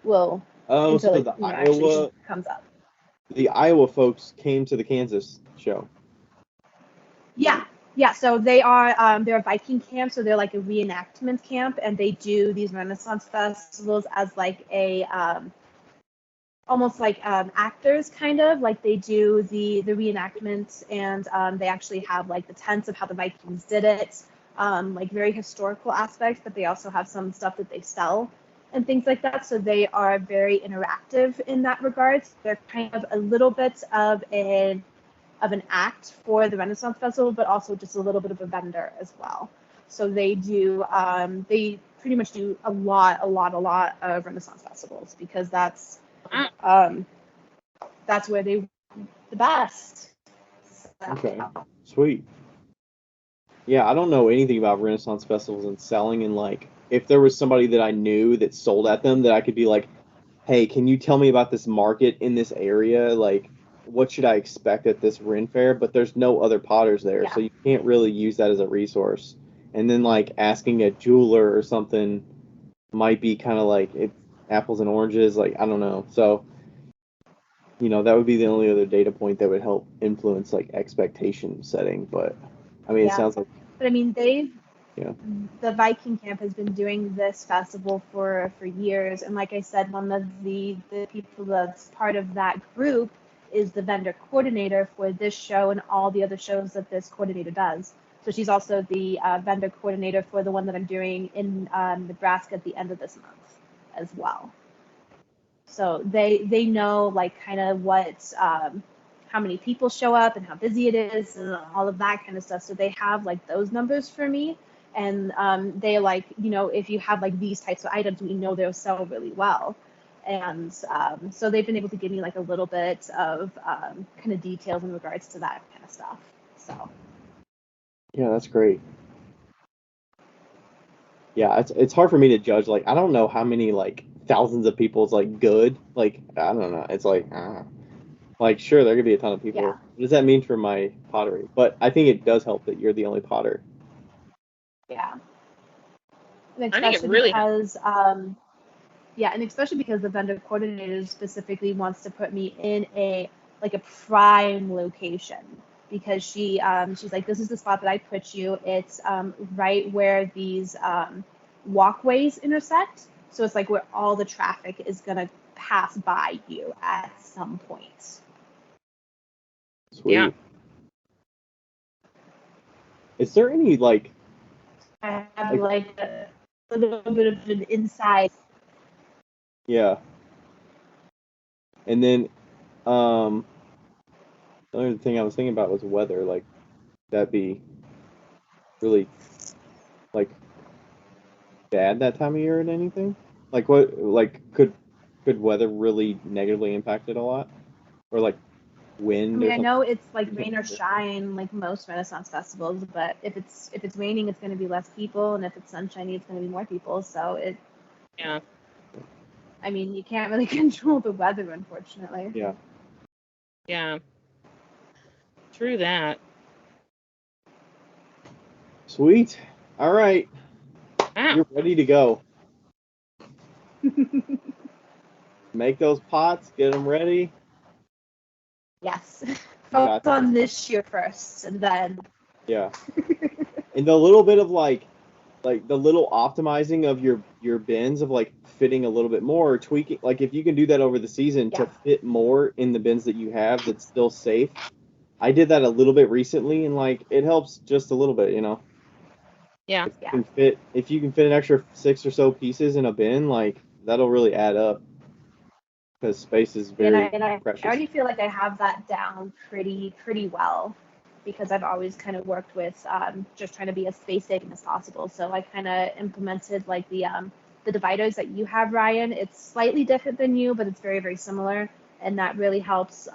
Well, until so it actually comes up. The Iowa folks came to the Kansas show. Yeah. So they are they're a Viking camp, so they're like a reenactment camp, and they do these Renaissance festivals as like a almost like actors kind of like they do the reenactments, and they actually have like the tents of how the Vikings did it, like very historical aspects, but they also have some stuff that they sell and things like that. So they are very interactive in that regard. They're kind of a little bit of an act for the Renaissance Festival, but also just a little bit of a vendor as well. So they they pretty much do a lot of Renaissance festivals because that's where they the best. So. Okay, sweet. Yeah, I don't know anything about Renaissance festivals and selling, and like if there was somebody that I knew that sold at them that I could be like, hey, can you tell me about this market in this area? Like, what should I expect at this Ren Fair? But there's no other potters there, so you can't really use that as a resource. And then like asking a jeweler or something might be kind of like it's apples and oranges. Like I don't know. So that would be the only other data point that would help influence like expectation setting. But I mean, it sounds like. But I mean, the Viking camp has been doing this festival for years, and like I said, one of the people that's part of that group is the vendor coordinator for this show and all the other shows that this coordinator does. So she's also the vendor coordinator for the one that I'm doing in Nebraska at the end of this month as well. So they know like kind of what how many people show up and how busy it is and all of that kind of stuff. So they have like those numbers for me. And they like, if you have like these types of items, we know they'll sell really well. And so they've been able to give me like a little bit of kind of details in regards to that kind of stuff. So. Yeah, that's great. Yeah, it's hard for me to judge. Like, I don't know how many like thousands of people is like good. Like, I don't know. It's like, Like, sure, there could be a ton of people. Yeah. What does that mean for my pottery? But I think it does help that you're the only potter. Yeah. And I think it especially really because, yeah, and especially because the vendor coordinator specifically wants to put me in a prime location because she's like, this is the spot that I put you. It's right where these walkways intersect. So it's like where all the traffic is gonna pass by you at some point. Sweet. Yeah. Is there any like? I have like a little bit of an inside. Yeah. And then, the other thing I was thinking about was weather. Like, that'd be really like bad that time of year and anything. Like, what? Like, could weather really negatively impact it a lot, or like I wind mean, or I something? know it's like rain or shine, like most Renaissance festivals, but if it's raining, it's going to be less people, and if it's sunshiny, it's going to be more people. So Yeah. I mean, you can't really control the weather, unfortunately. Yeah. Yeah. True that. Sweet. All right. Wow. You're ready to go. Make those pots. Get them ready. Yes. Gotcha. Focus on this year first, and then Yeah. And the little bit of like the little optimizing of your bins of like fitting a little bit more or tweaking, like if you can do that over the season to Yeah. fit more in the bins that you have that's still safe. I did that a little bit recently and like it helps just a little bit, you know. Yeah. If you can fit an extra 6 or so pieces in a bin, like that'll really add up because space is very and I precious. already feel like I have that down pretty well because I've always kind of worked with just trying to be as space saving as possible. So I kind of implemented like the dividers that you have, Ryan. It's slightly different than you, but it's very, very similar, and that really helps.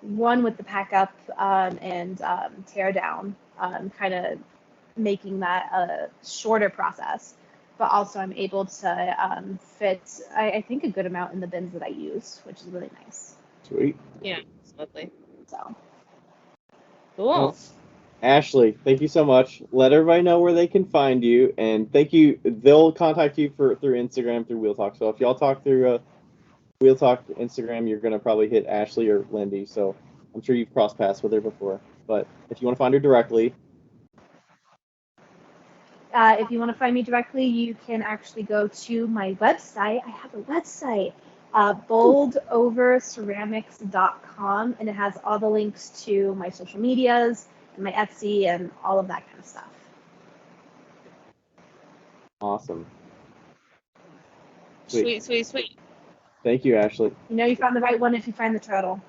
One with the pack up and tear down, kind of making that a shorter process. But also, I'm able to fit, I think, a good amount in the bins that I use, which is really nice. Sweet. Yeah. It's lovely. So, Cool. Well, Ashley, thank you so much. Let everybody know where they can find you, and thank you. They'll contact you through Instagram through Wheel Talk. So if y'all talk through Wheel Talk Instagram, you're gonna probably hit Ashley or Lindy. So I'm sure you've crossed paths with her before. But if you want to find her directly, if you want to find me directly, you can actually go to my website. I have a website, boldoverceramics.com, and it has all the links to my social medias and my Etsy and all of that kind of stuff. awesome. Sweet. Thank you, Ashley. You know you found the right one if you find the turtle.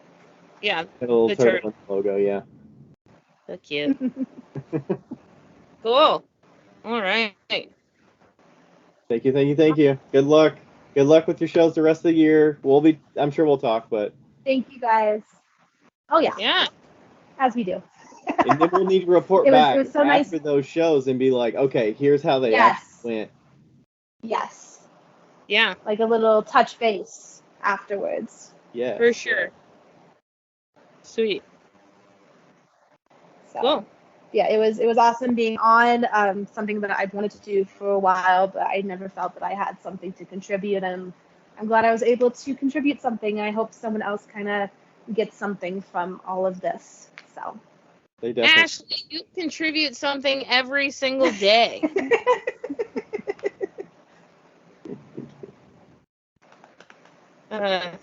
Yeah. Got a little The turtle logo, yeah. So cute. Cool. All right. Thank you. Good luck. Good luck with your shows the rest of the year. I'm sure we'll talk, but Thank you, guys. Oh, yeah. Yeah. As we do. and then we'll need to report It back was so nice. after those shows and be like, okay, here's how they Yes. actually went. Yes. Yeah. Like a little touch base afterwards. Yeah. For sure. Sweet. So, Cool. yeah, it was awesome being on, something that I've wanted to do for a while, but I never felt that I had something to contribute, and I'm glad I was able to contribute something. I hope someone else kind of gets something from all of this. So. They definitely. Ashley, you contribute something every single day. Yeah.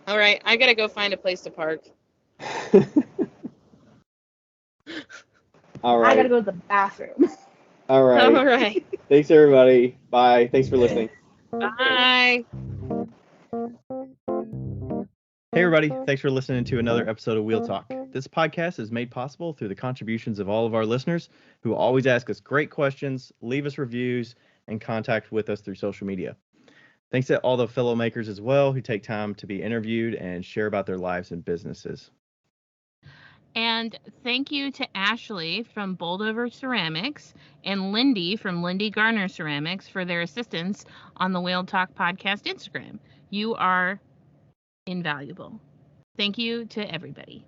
All right, I gotta go find a place to park. All right. I gotta go to the bathroom. All right. All right. Thanks, everybody. Bye. Thanks for listening. Bye. Hey, everybody. Thanks for listening to another episode of Wheel Talk. This podcast is made possible through the contributions of all of our listeners who always ask us great questions, leave us reviews, and contact with us through social media. Thanks to all the fellow makers as well who take time to be interviewed and share about their lives and businesses. And thank you to Ashley from Boldover Ceramics and Lindy from Lindy Garner Ceramics for their assistance on the Wheel Talk podcast Instagram. You are invaluable. Thank you to everybody.